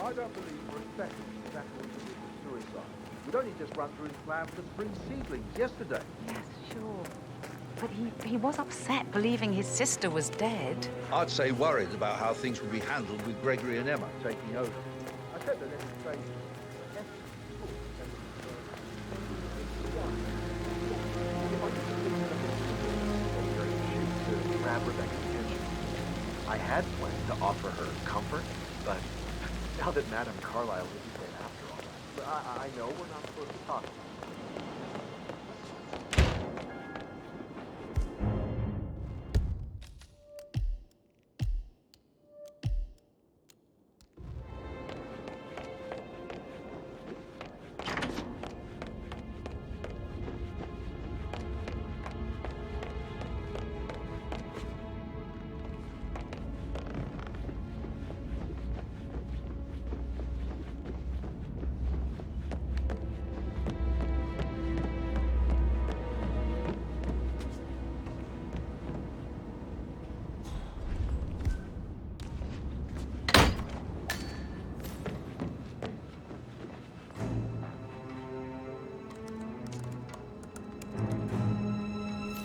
I don't believe for a second that was suicide. We'd only just run through his plan for the spring seedlings yesterday. Yes, sure. But he was upset believing his sister was dead. I'd say worried about how things would be handled with Gregory and Emma taking over. I said that every train. Grab Rebecca's attention. I had planned to offer her comfort, but now that Madame Carlyle isn't dead after all that, but I know we're not supposed to talk.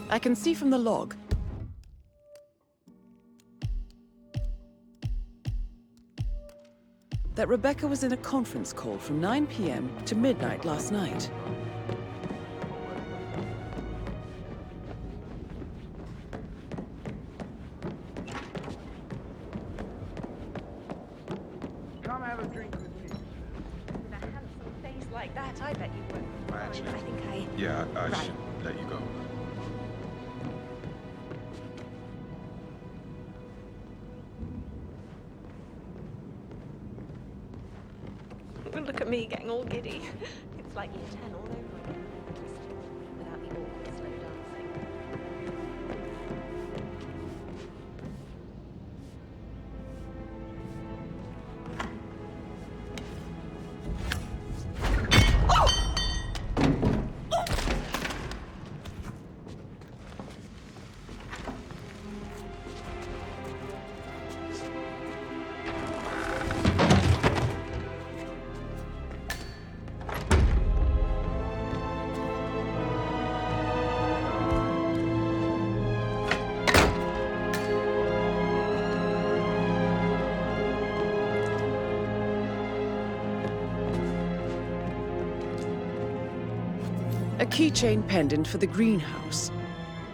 I can see from the log that Rebecca was in a conference call from 9 p.m. to midnight last night. Come have a drink with me. With a handsome face like that, I bet you would. Actually, I think I... yeah, I Right. should let you go. Look at me getting all giddy. It's like year 10 all over again. Just without the awkward slow dancing. A keychain pendant for the greenhouse.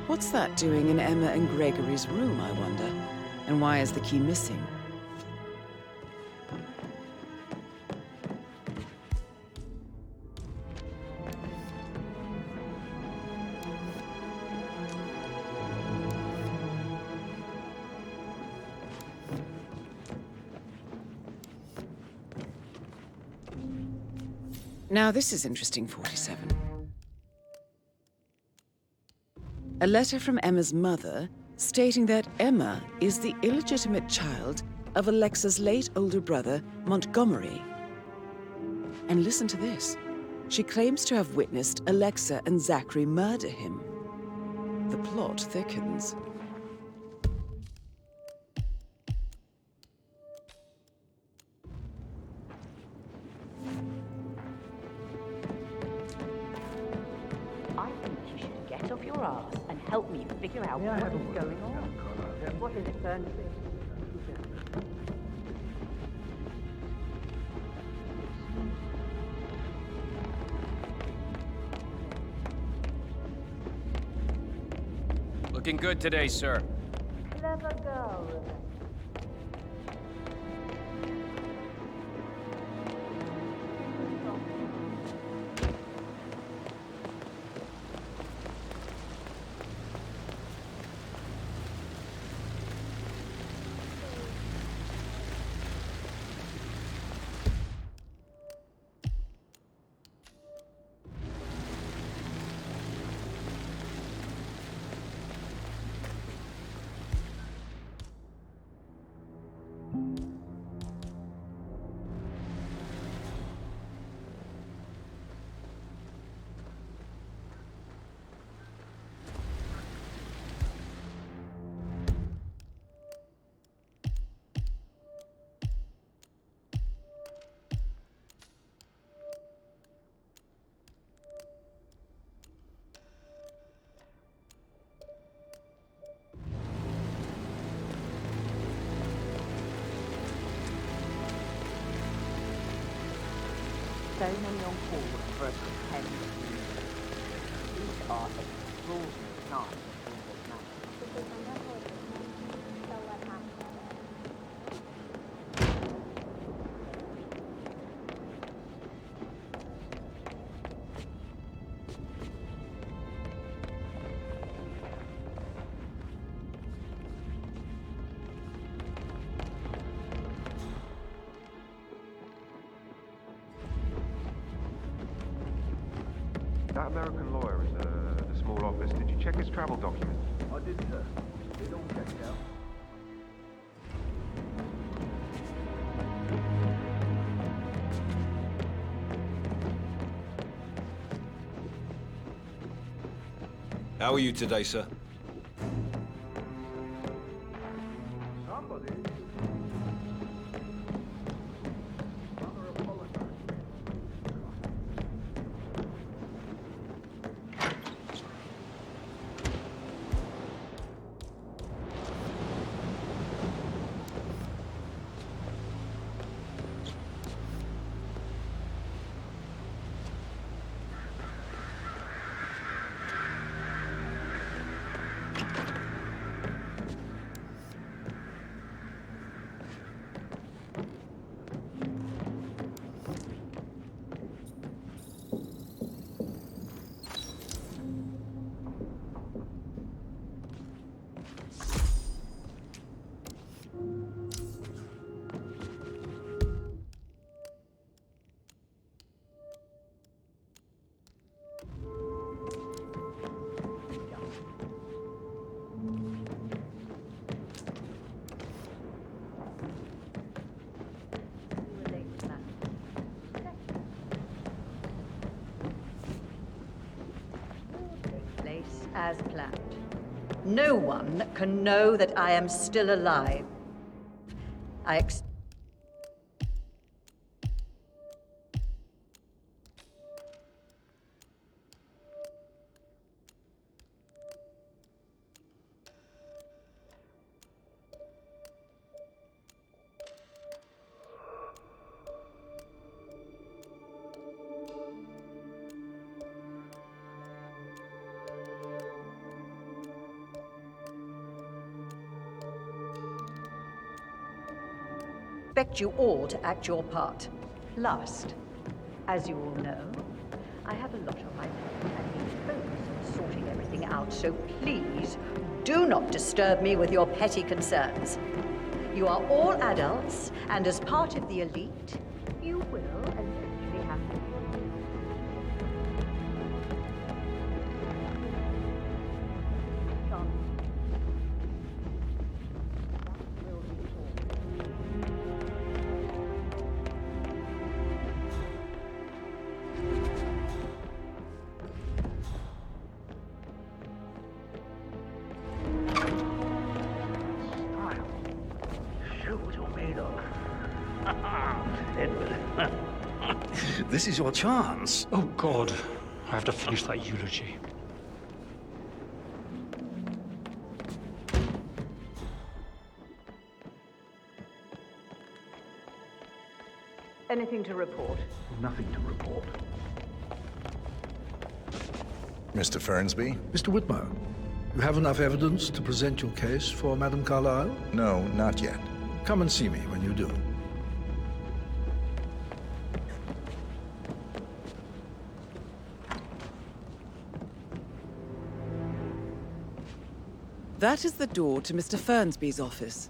What's that doing in Emma and Gregory's room, I wonder? And why is the key missing? Now this is interesting, 47. A letter from Emma's mother stating that Emma is the illegitimate child of Alexa's late older brother, Montgomery. And listen to this. She claims to have witnessed Alexa and Zachary murder him. The plot thickens. I think you should get off your ass and help me figure out what is going on. What is it, Burnsley? Looking good today, sir. Clever girl, Rebecca. So many on call for a pretend. These are extraordinary times in this matter. That American lawyer in the small office, did you check his travel documents? I did, sir. It all checked out. How are you today, sir? Somebody. As planned. No one can know that I am still alive. expect you all to act your part. Last, as you all know, I have a lot on my plate and need to focus on sorting everything out, so please do not disturb me with your petty concerns. You are all adults, and as part of the elite, you will eventually have to. This is your chance. Oh, God. I have to finish that eulogy. Anything to report? Nothing to report. Mr. Fernsby? Mr. Whitmer, you have enough evidence to present your case for Madame Carlyle? No, not yet. Come and see me when you do. That is the door to Mr. Fernsby's office.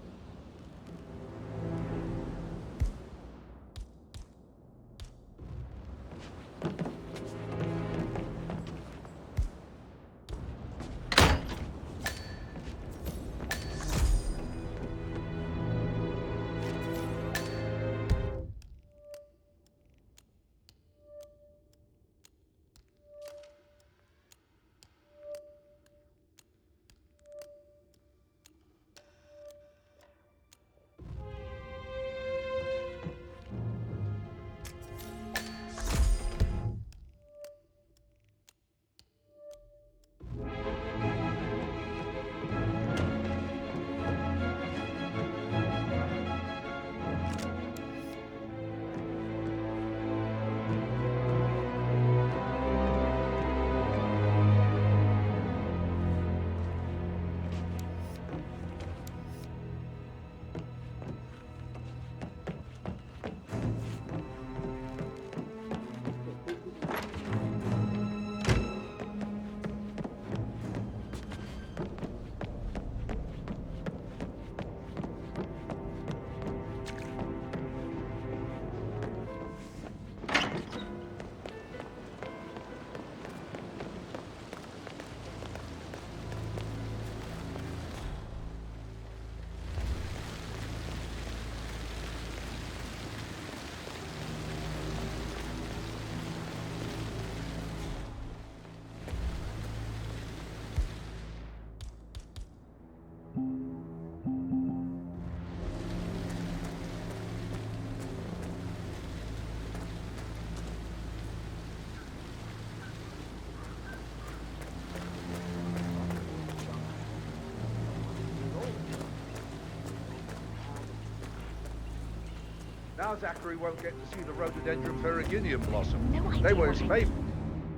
Now Zachary won't get to see the rhododendron ferruginea blossom. No idea They were his what I- favorite.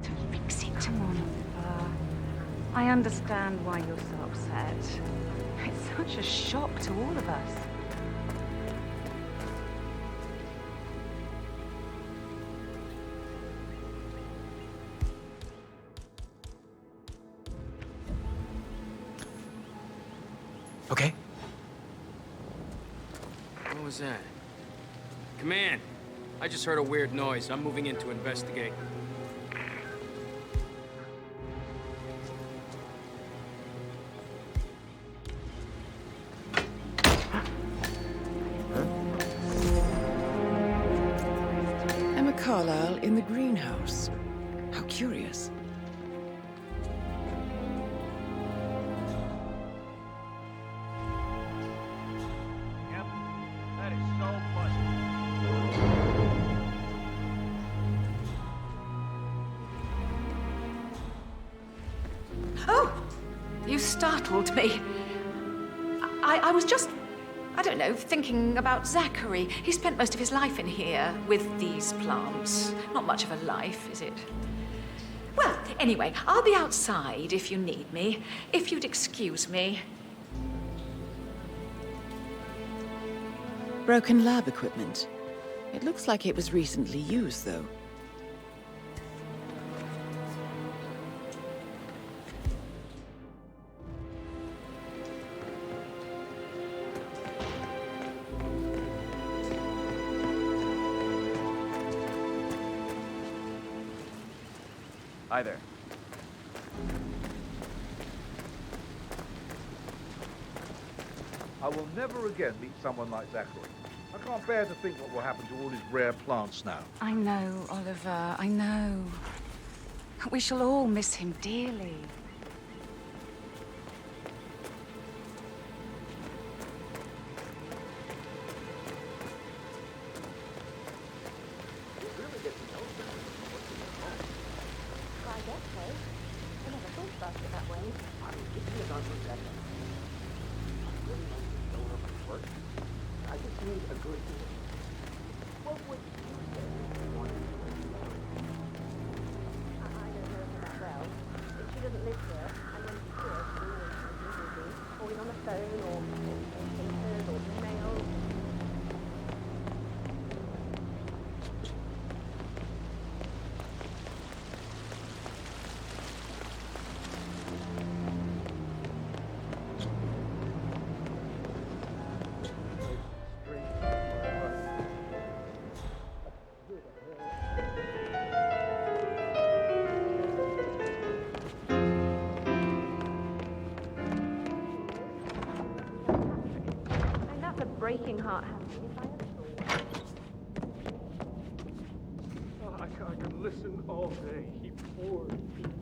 To fix it tomorrow. I understand why you're so upset. It's such a shock to all of us. Okay. What was that? Command! I just heard a weird noise. I'm moving in to investigate. Emma Carlyle in the greenhouse. How curious. Yep, that is so busted. Oh! You startled me. I was just, I don't know, thinking about Zachary. He spent most of his life in here with these plants. Not much of a life, is it? Well, anyway, I'll be outside if you need me. If you'd excuse me. Broken lab equipment. It looks like it was recently used, though. Hi there. I will never again meet someone like Zachary. I can't bear to think what will happen to all his rare plants now. I know, Oliver, I know. We shall all miss him dearly. I guess so. I never thought about it that way. I mean, give me another second. I really want to show up at work. I just need a good deal. What would you say if you wanted to work together? I don't know her that well. She doesn't live here, and when she's here, she's always busy, calling on the phone or papers or emails. And that's a breaking heart happening if I ever saw it. I could listen all day. He pours people.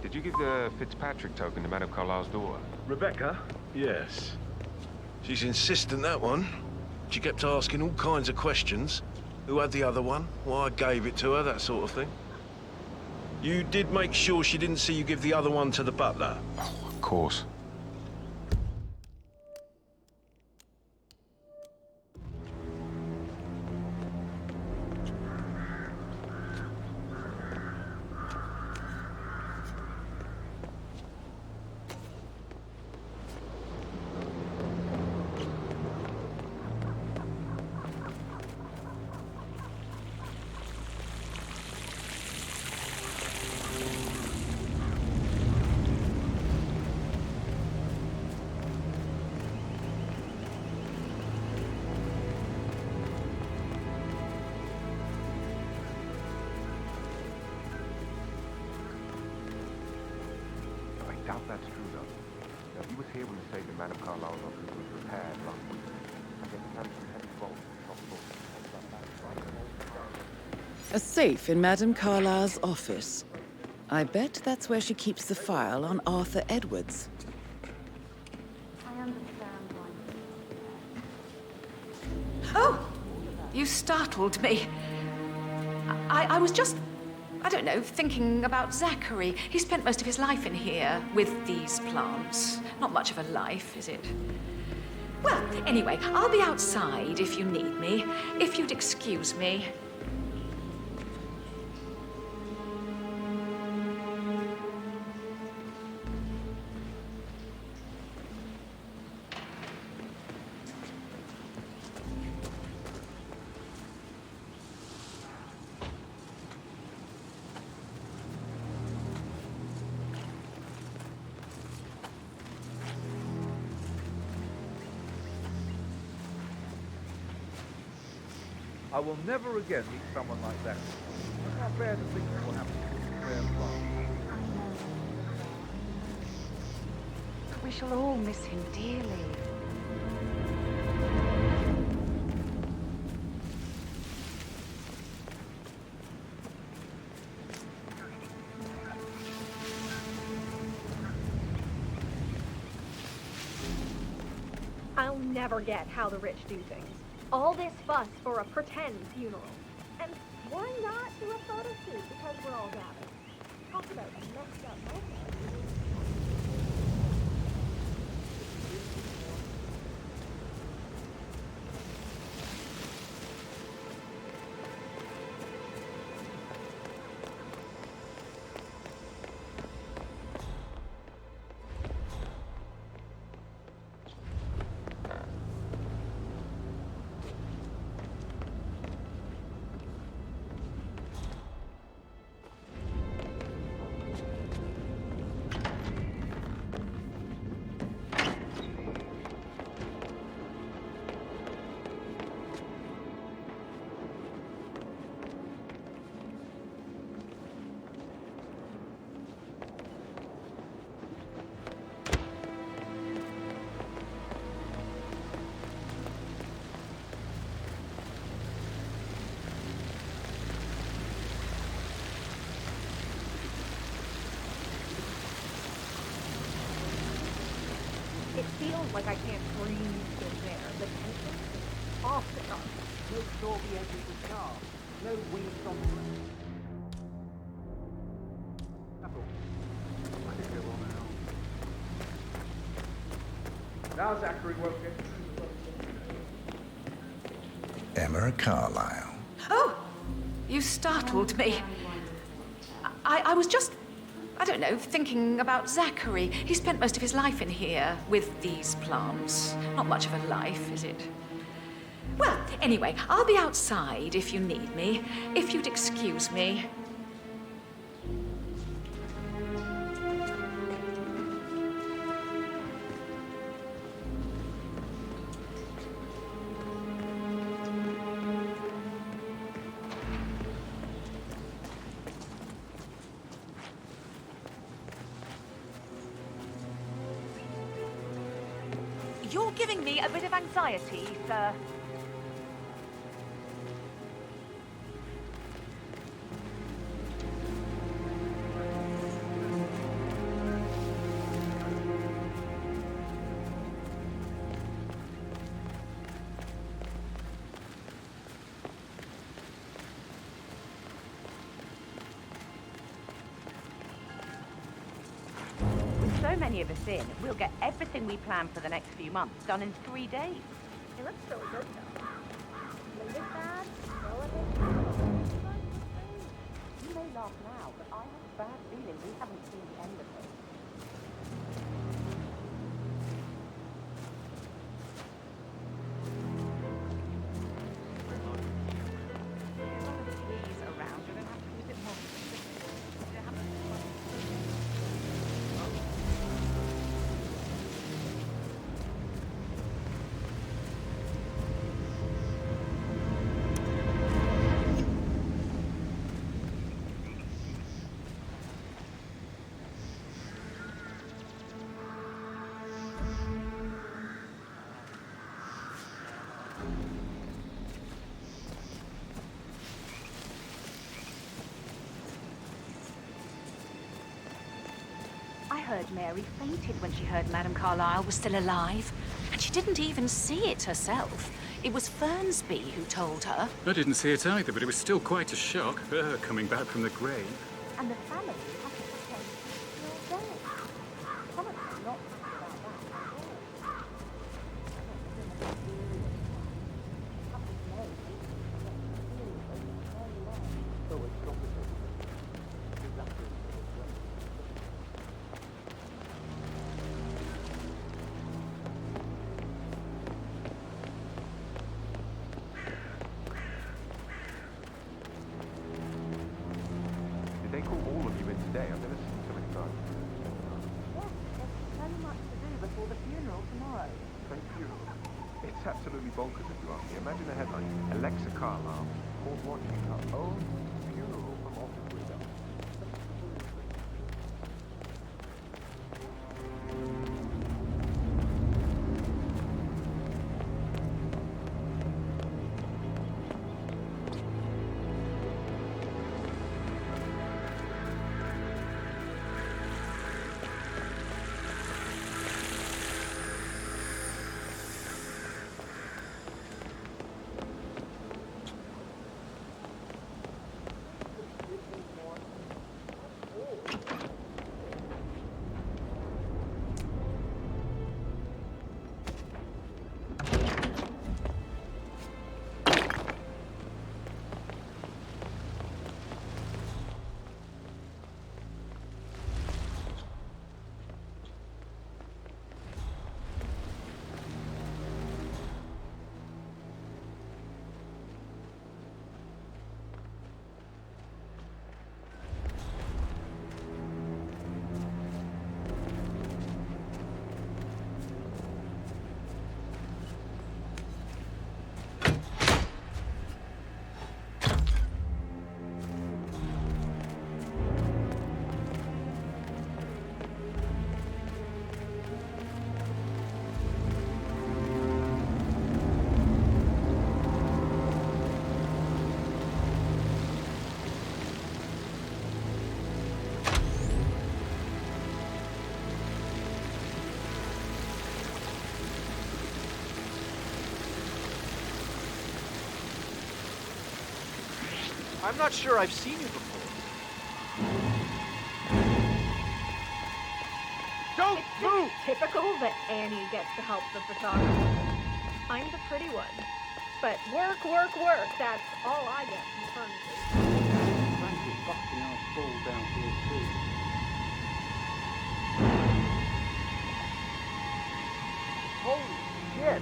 Did you give the Fitzpatrick token to Madame Carlisle's daughter? Rebecca? Yes. She's insistent, that one. She kept asking all kinds of questions. Who had the other one? Why I gave it to her, that sort of thing. You did make sure she didn't see you give the other one to the butler? Oh, of course. I doubt that's true, though. Now, he was here when the safe in Madame Carlisle's office was repaired last week. I guess he had some heavy bolts and A safe in Madame Carlisle's office. I bet that's where she keeps the file on Arthur Edwards. I understand why. Oh! You startled me. I was just, I don't know, thinking about Zachary. He spent most of his life in here with these plants. Not much of a life, is it? Well, anyway, I'll be outside if you need me. If you'd excuse me. I will never again meet someone like that. I can't bear to think what will happen to his rare plants. We shall all miss him dearly. never get how the rich do things. All this fuss for a pretend funeral. And why not do a photo shoot because we're all gathered? Talk about a messed up moment. It feels like I can't breathe in there. The tension is off the charts. No stormy edges of car. No wings on the road. That's all. I think they're on now. Now Zachary won't get through the Emma Carlisle. Oh! You startled me. I was just, I don't know, thinking about Zachary. He spent most of his life in here with these plants. Not much of a life, is it? Well, anyway, I'll be outside if you need me. If you'd excuse me. You're giving me a bit of anxiety, sir. So many of us in, we'll get everything we plan for the next few months done in 3 days. It looks really good though. Late it bad, roll it. You may laugh now, but I have a bad feeling we haven't seen the end of it. Around, you don't have to use it more. I heard Mary fainted when she heard Madame Carlisle was still alive. And she didn't even see it herself. It was Fernsby who told her. I didn't see it either, but it was still quite a shock, her coming back from the grave. And the family has to pretend you're dead. Some of them are not happy about that at all. So it's complicated. Exactly. Did they call all of you in today? I've never seen so many guys. Yes, there's so much to do before the funeral tomorrow. Thank you. It's absolutely bonkers if you ask me. Imagine the headline: Alexa Carlisle caught watching her own funeral from off the grid. I'm not sure I've seen you before. Don't It's move! just typical that Annie gets to help the photographer. I'm the pretty one. But work, work, work. That's all I get from furniture. Frankly, fucking ass fall down here too. Holy shit!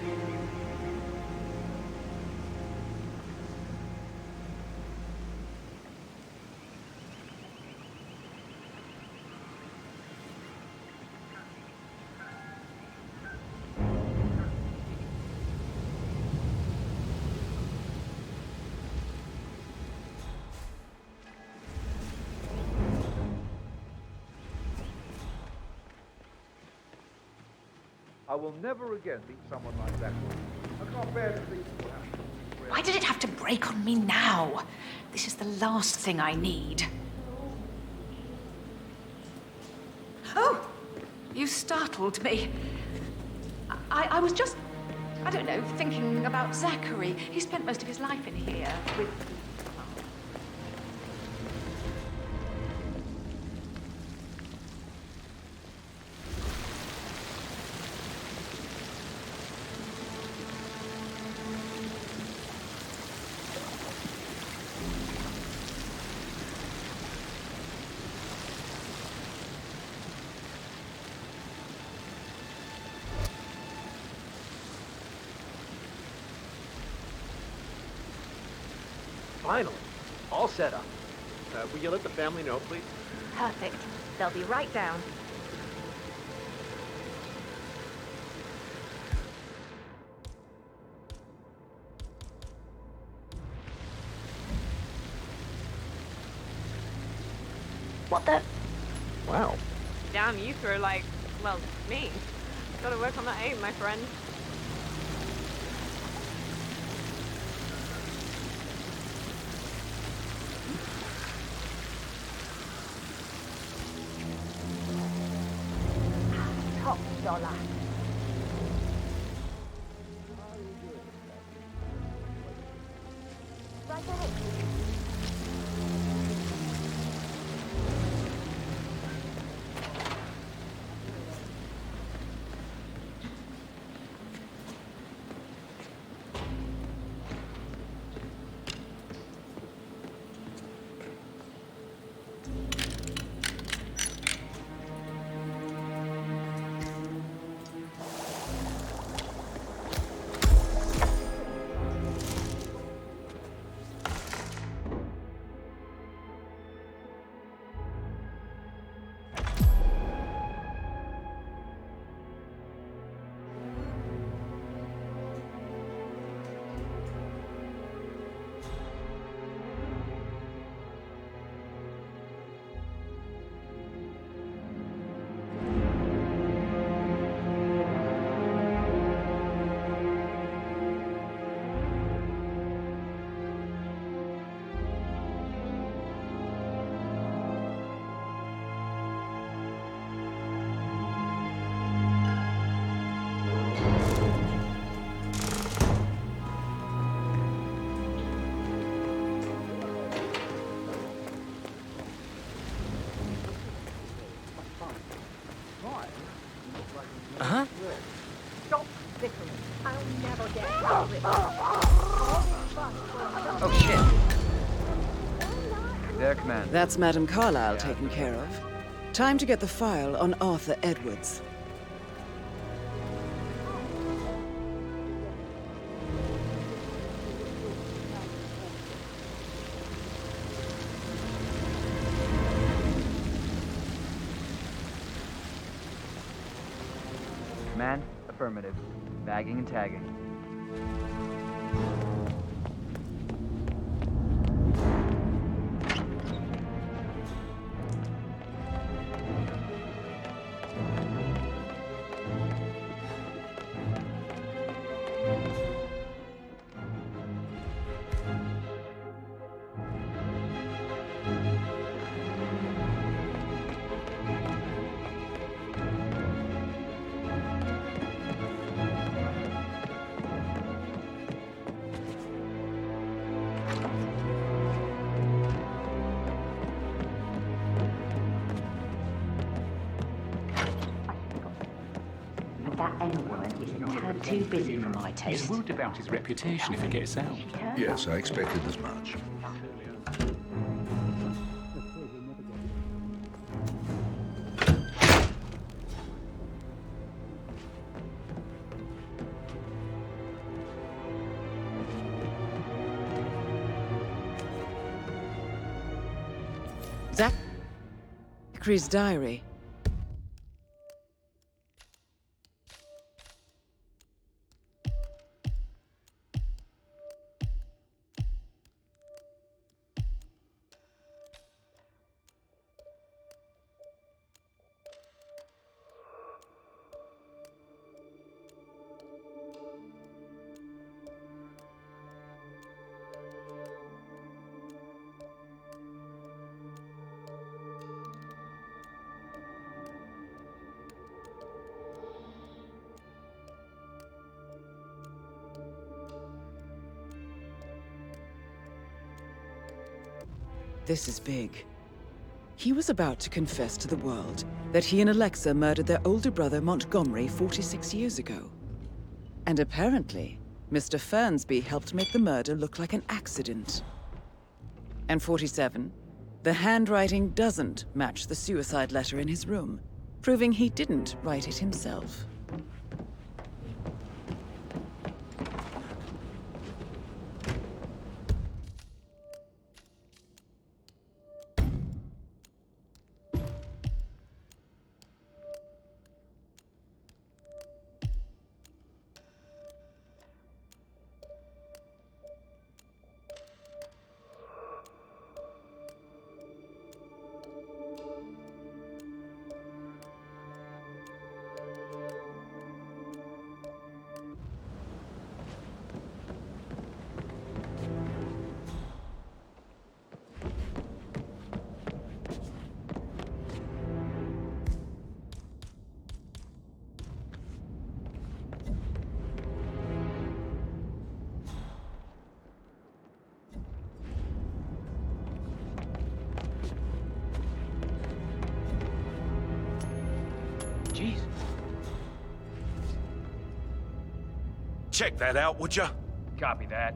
I will never again meet someone like that. I can't bear to think what happened. Why did it have to break on me now? This is the last thing I need. Oh! You startled me. I was just, I don't know, thinking about Zachary. He spent most of his life in here with... Finally, all set up. Will you let the family know, please? Perfect. They'll be right down. What the? Wow. Damn, you throw like, well, me. Gotta work on that aim, my friend. Top dollar. Right ahead. Uh-huh. Stop bickering. I'll never get rid Oh, shit. Their command. That's Madame Carlyle taken care of. Time to get the file on Arthur Edwards. Command, affirmative. Bagging and tagging. too busy for my taste. He's worried about his reputation if he gets out. Yes, I expected as much. Zachary's diary. This is big. He was about to confess to the world that he and Alexa murdered their older brother Montgomery 46 years ago. And apparently, Mr. Fernsby helped make the murder look like an accident. And 47, the handwriting doesn't match the suicide letter in his room, proving he didn't write it himself. Jeez. Check that out, would you? Copy that.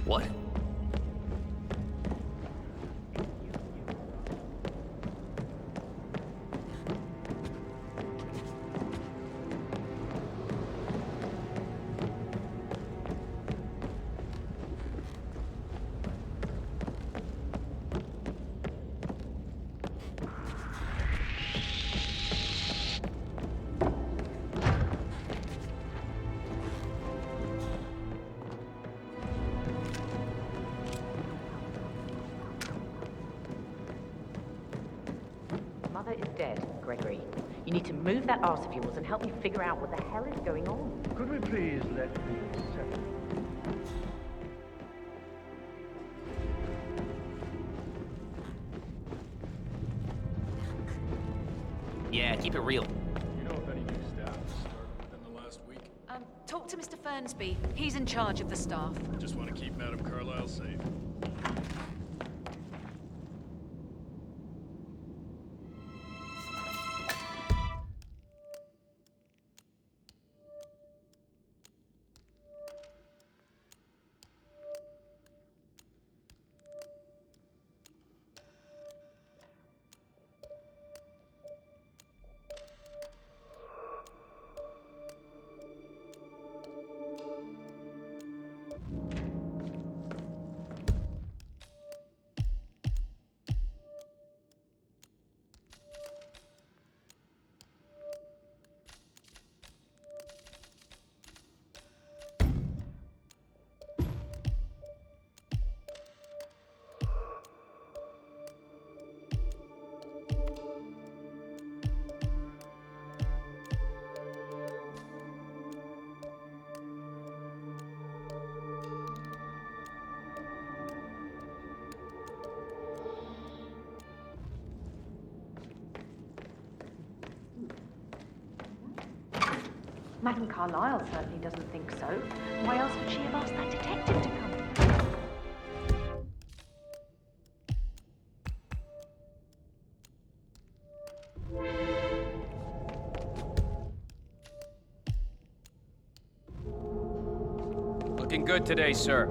What? Mother is dead, Gregory. You need to move that arse of yours and help me figure out what the hell is going on. Could we please let things settle? Yeah, keep it real. You know if any new staff has started within the last week? Talk to Mr. Fernsby. He's in charge of the staff. Just want to keep Madame Carlyle safe. Madame Carlyle certainly doesn't think so. Why else would she have asked that detective to come? Looking good today, sir.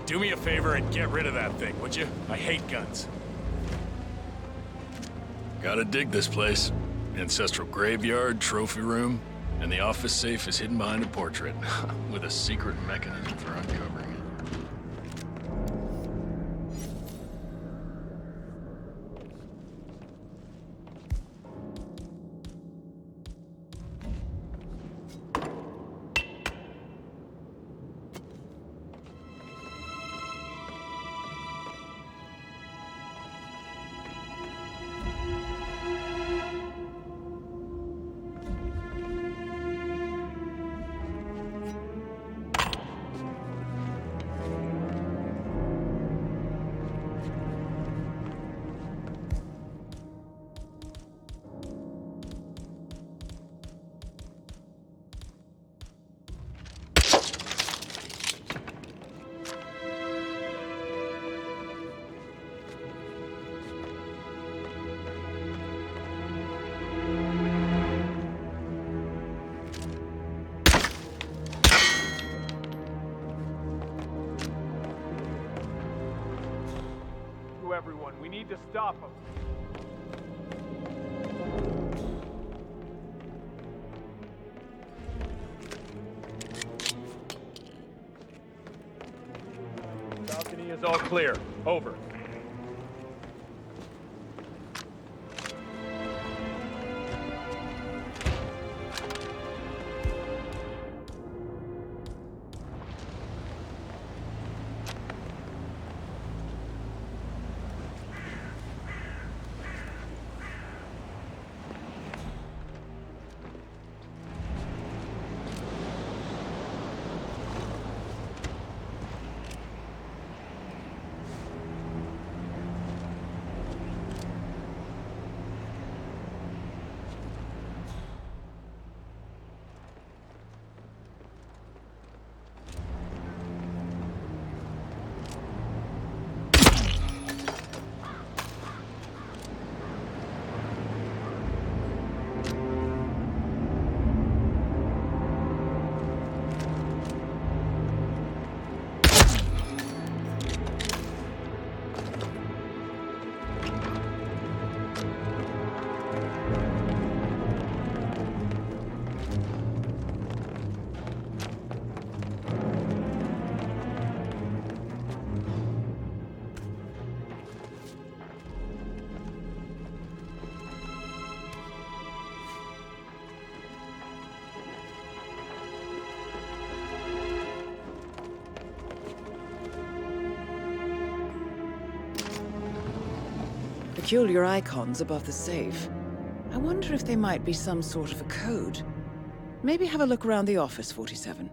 Do me a favor and get rid of that thing, would you? I hate guns. Gotta dig this place. Ancestral graveyard, trophy room, and the office safe is hidden behind a portrait, with a secret mechanism for uncovering it. Everyone, we need to stop him. Balcony is all clear. Over. peculiar icons above the safe. I wonder if they might be some sort of a code. Maybe have a look around the office, 47.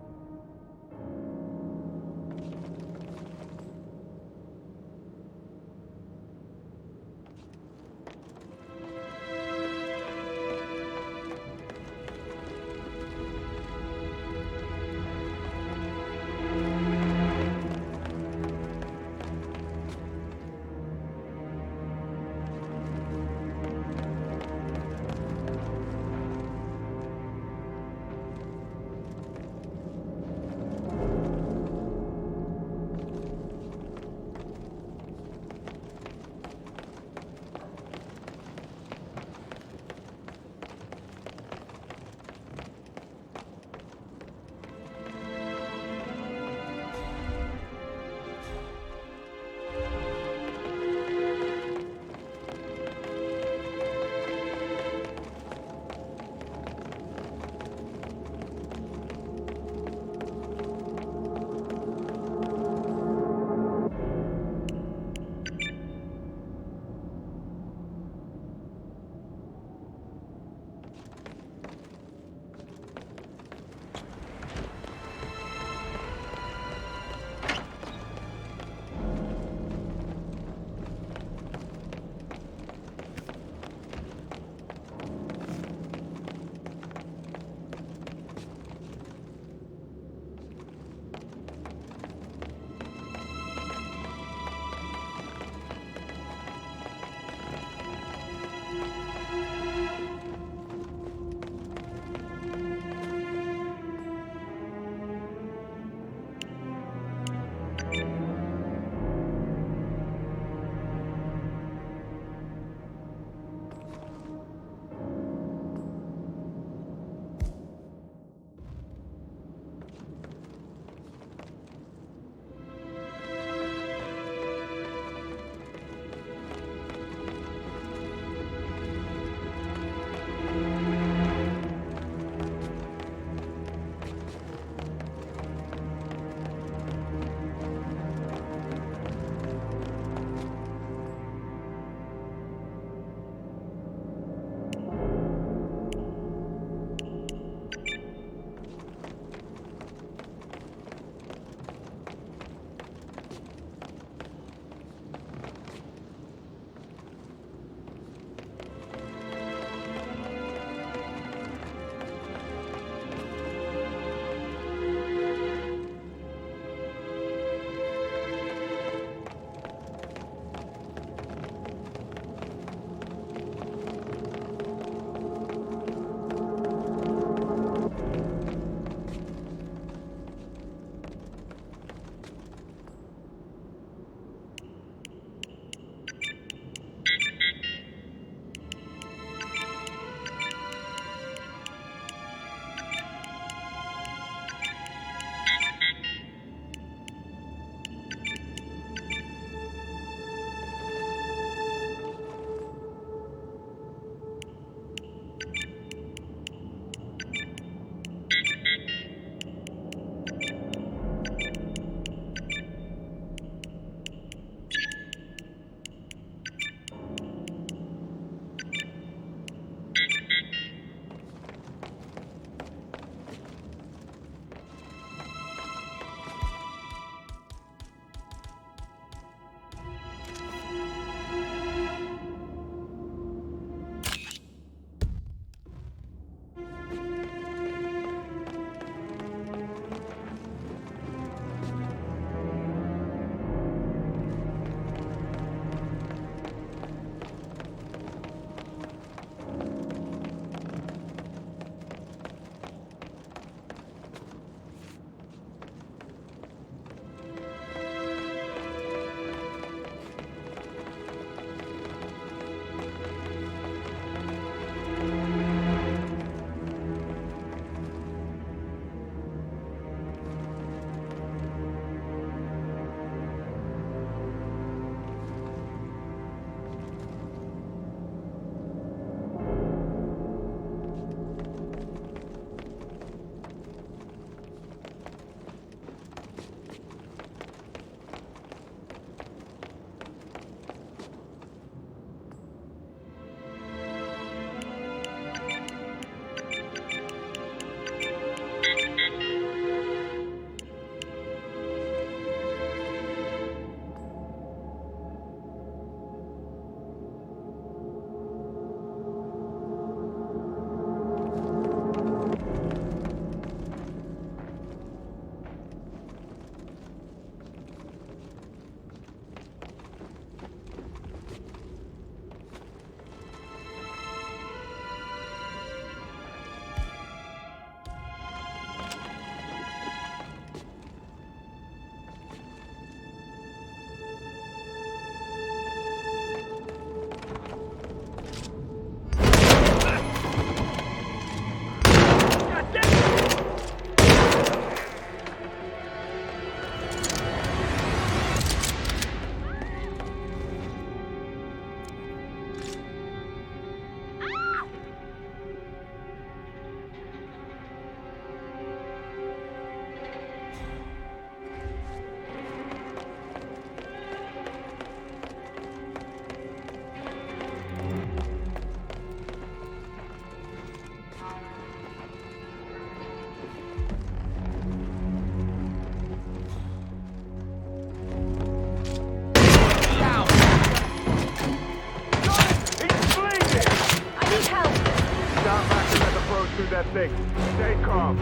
moving. Stay calm.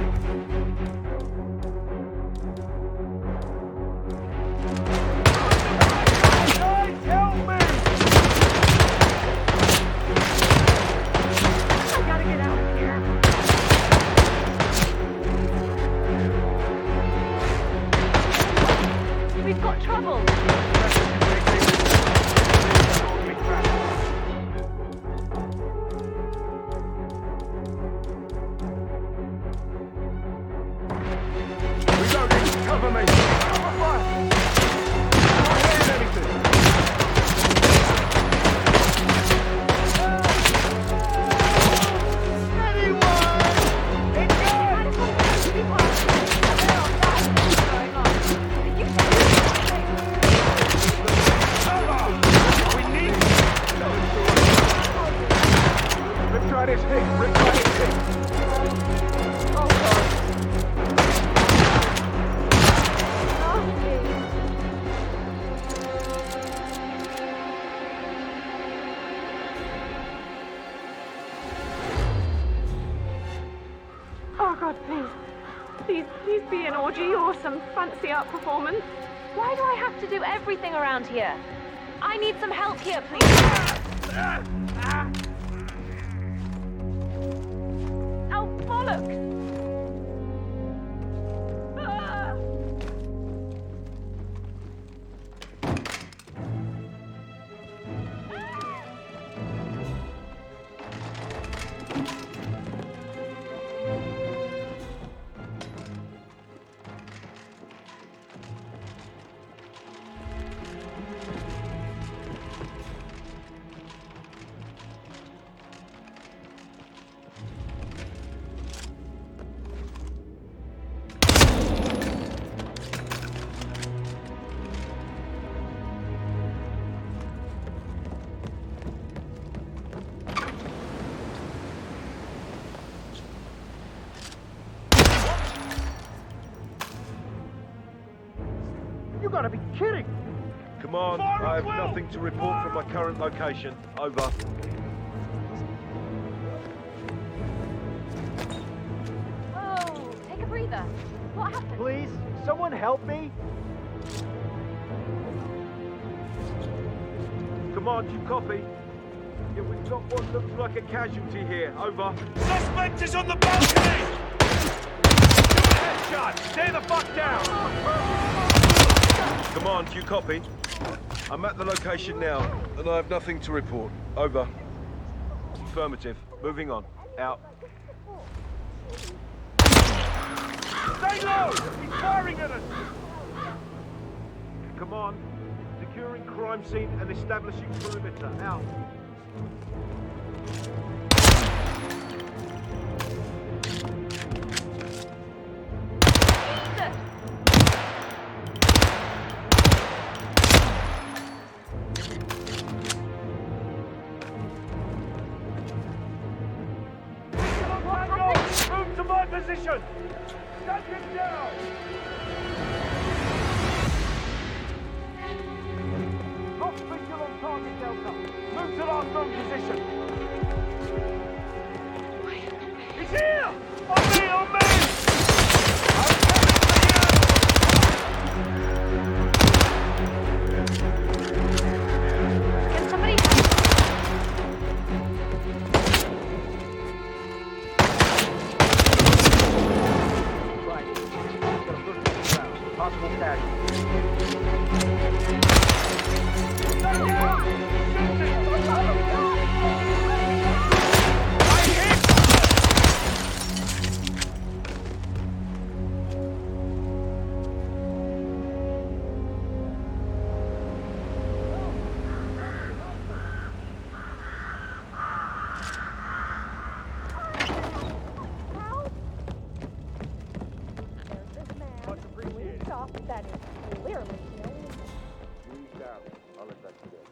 Guys, help me! I gotta get out of here. We've got trouble. Reloading! Cover me! Cover fire! Not hearing anything! Riptide is hit! Riptide is hit! Oh, God. Oh, geez. Oh, God, please. Please be an orgy or some fancy art performance. Why do I have to do everything around here? I need some help here, please. Oh, bollocks! Ah! You gotta be kidding! Command, I have nothing to report from my current location. Over. Whoa, take a breather. What happened? Please, someone help me? Command, you copy? Yeah, we've got what looks like a casualty here. Over. Suspect is on the balcony! Headshot! Stay the fuck down! Command, you copy? I'm at the location now, and I have nothing to report. Over. Affirmative. Moving on. Out. Stay low! He's firing at us! Command, securing crime scene and establishing perimeter. Out. Move to my position! Shut him down! Lost visual on target, Delta. Move to last known position. He's here! On me, on me! I'm Can somebody help? possible casualty. That is clearly known. Breathe down. I'll investigate.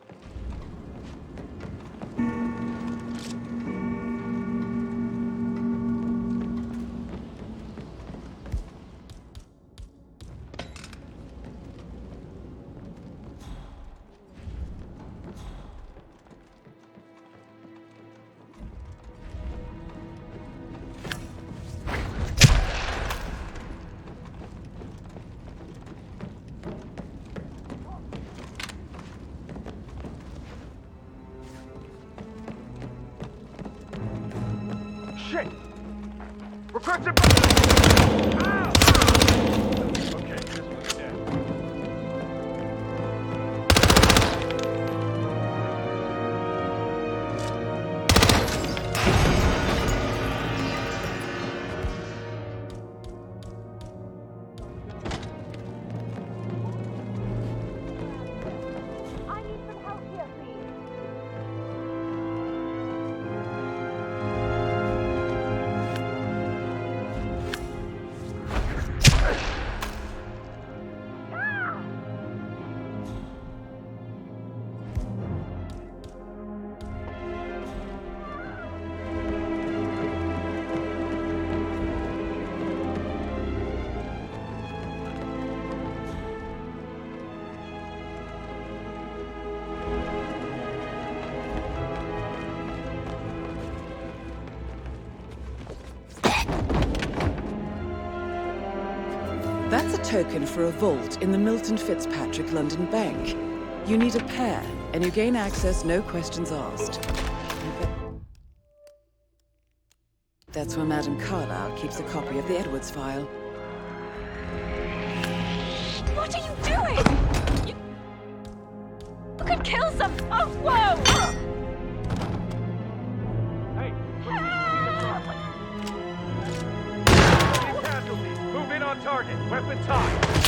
That's a token for a vault in the Milton Fitzpatrick London Bank. You need a pair, and you gain access, no questions asked. That's where Madame Carlyle keeps a copy of the Edwards file. What are you doing? You could kill some. Oh, whoa! Casualties, move in on target. Weapons high.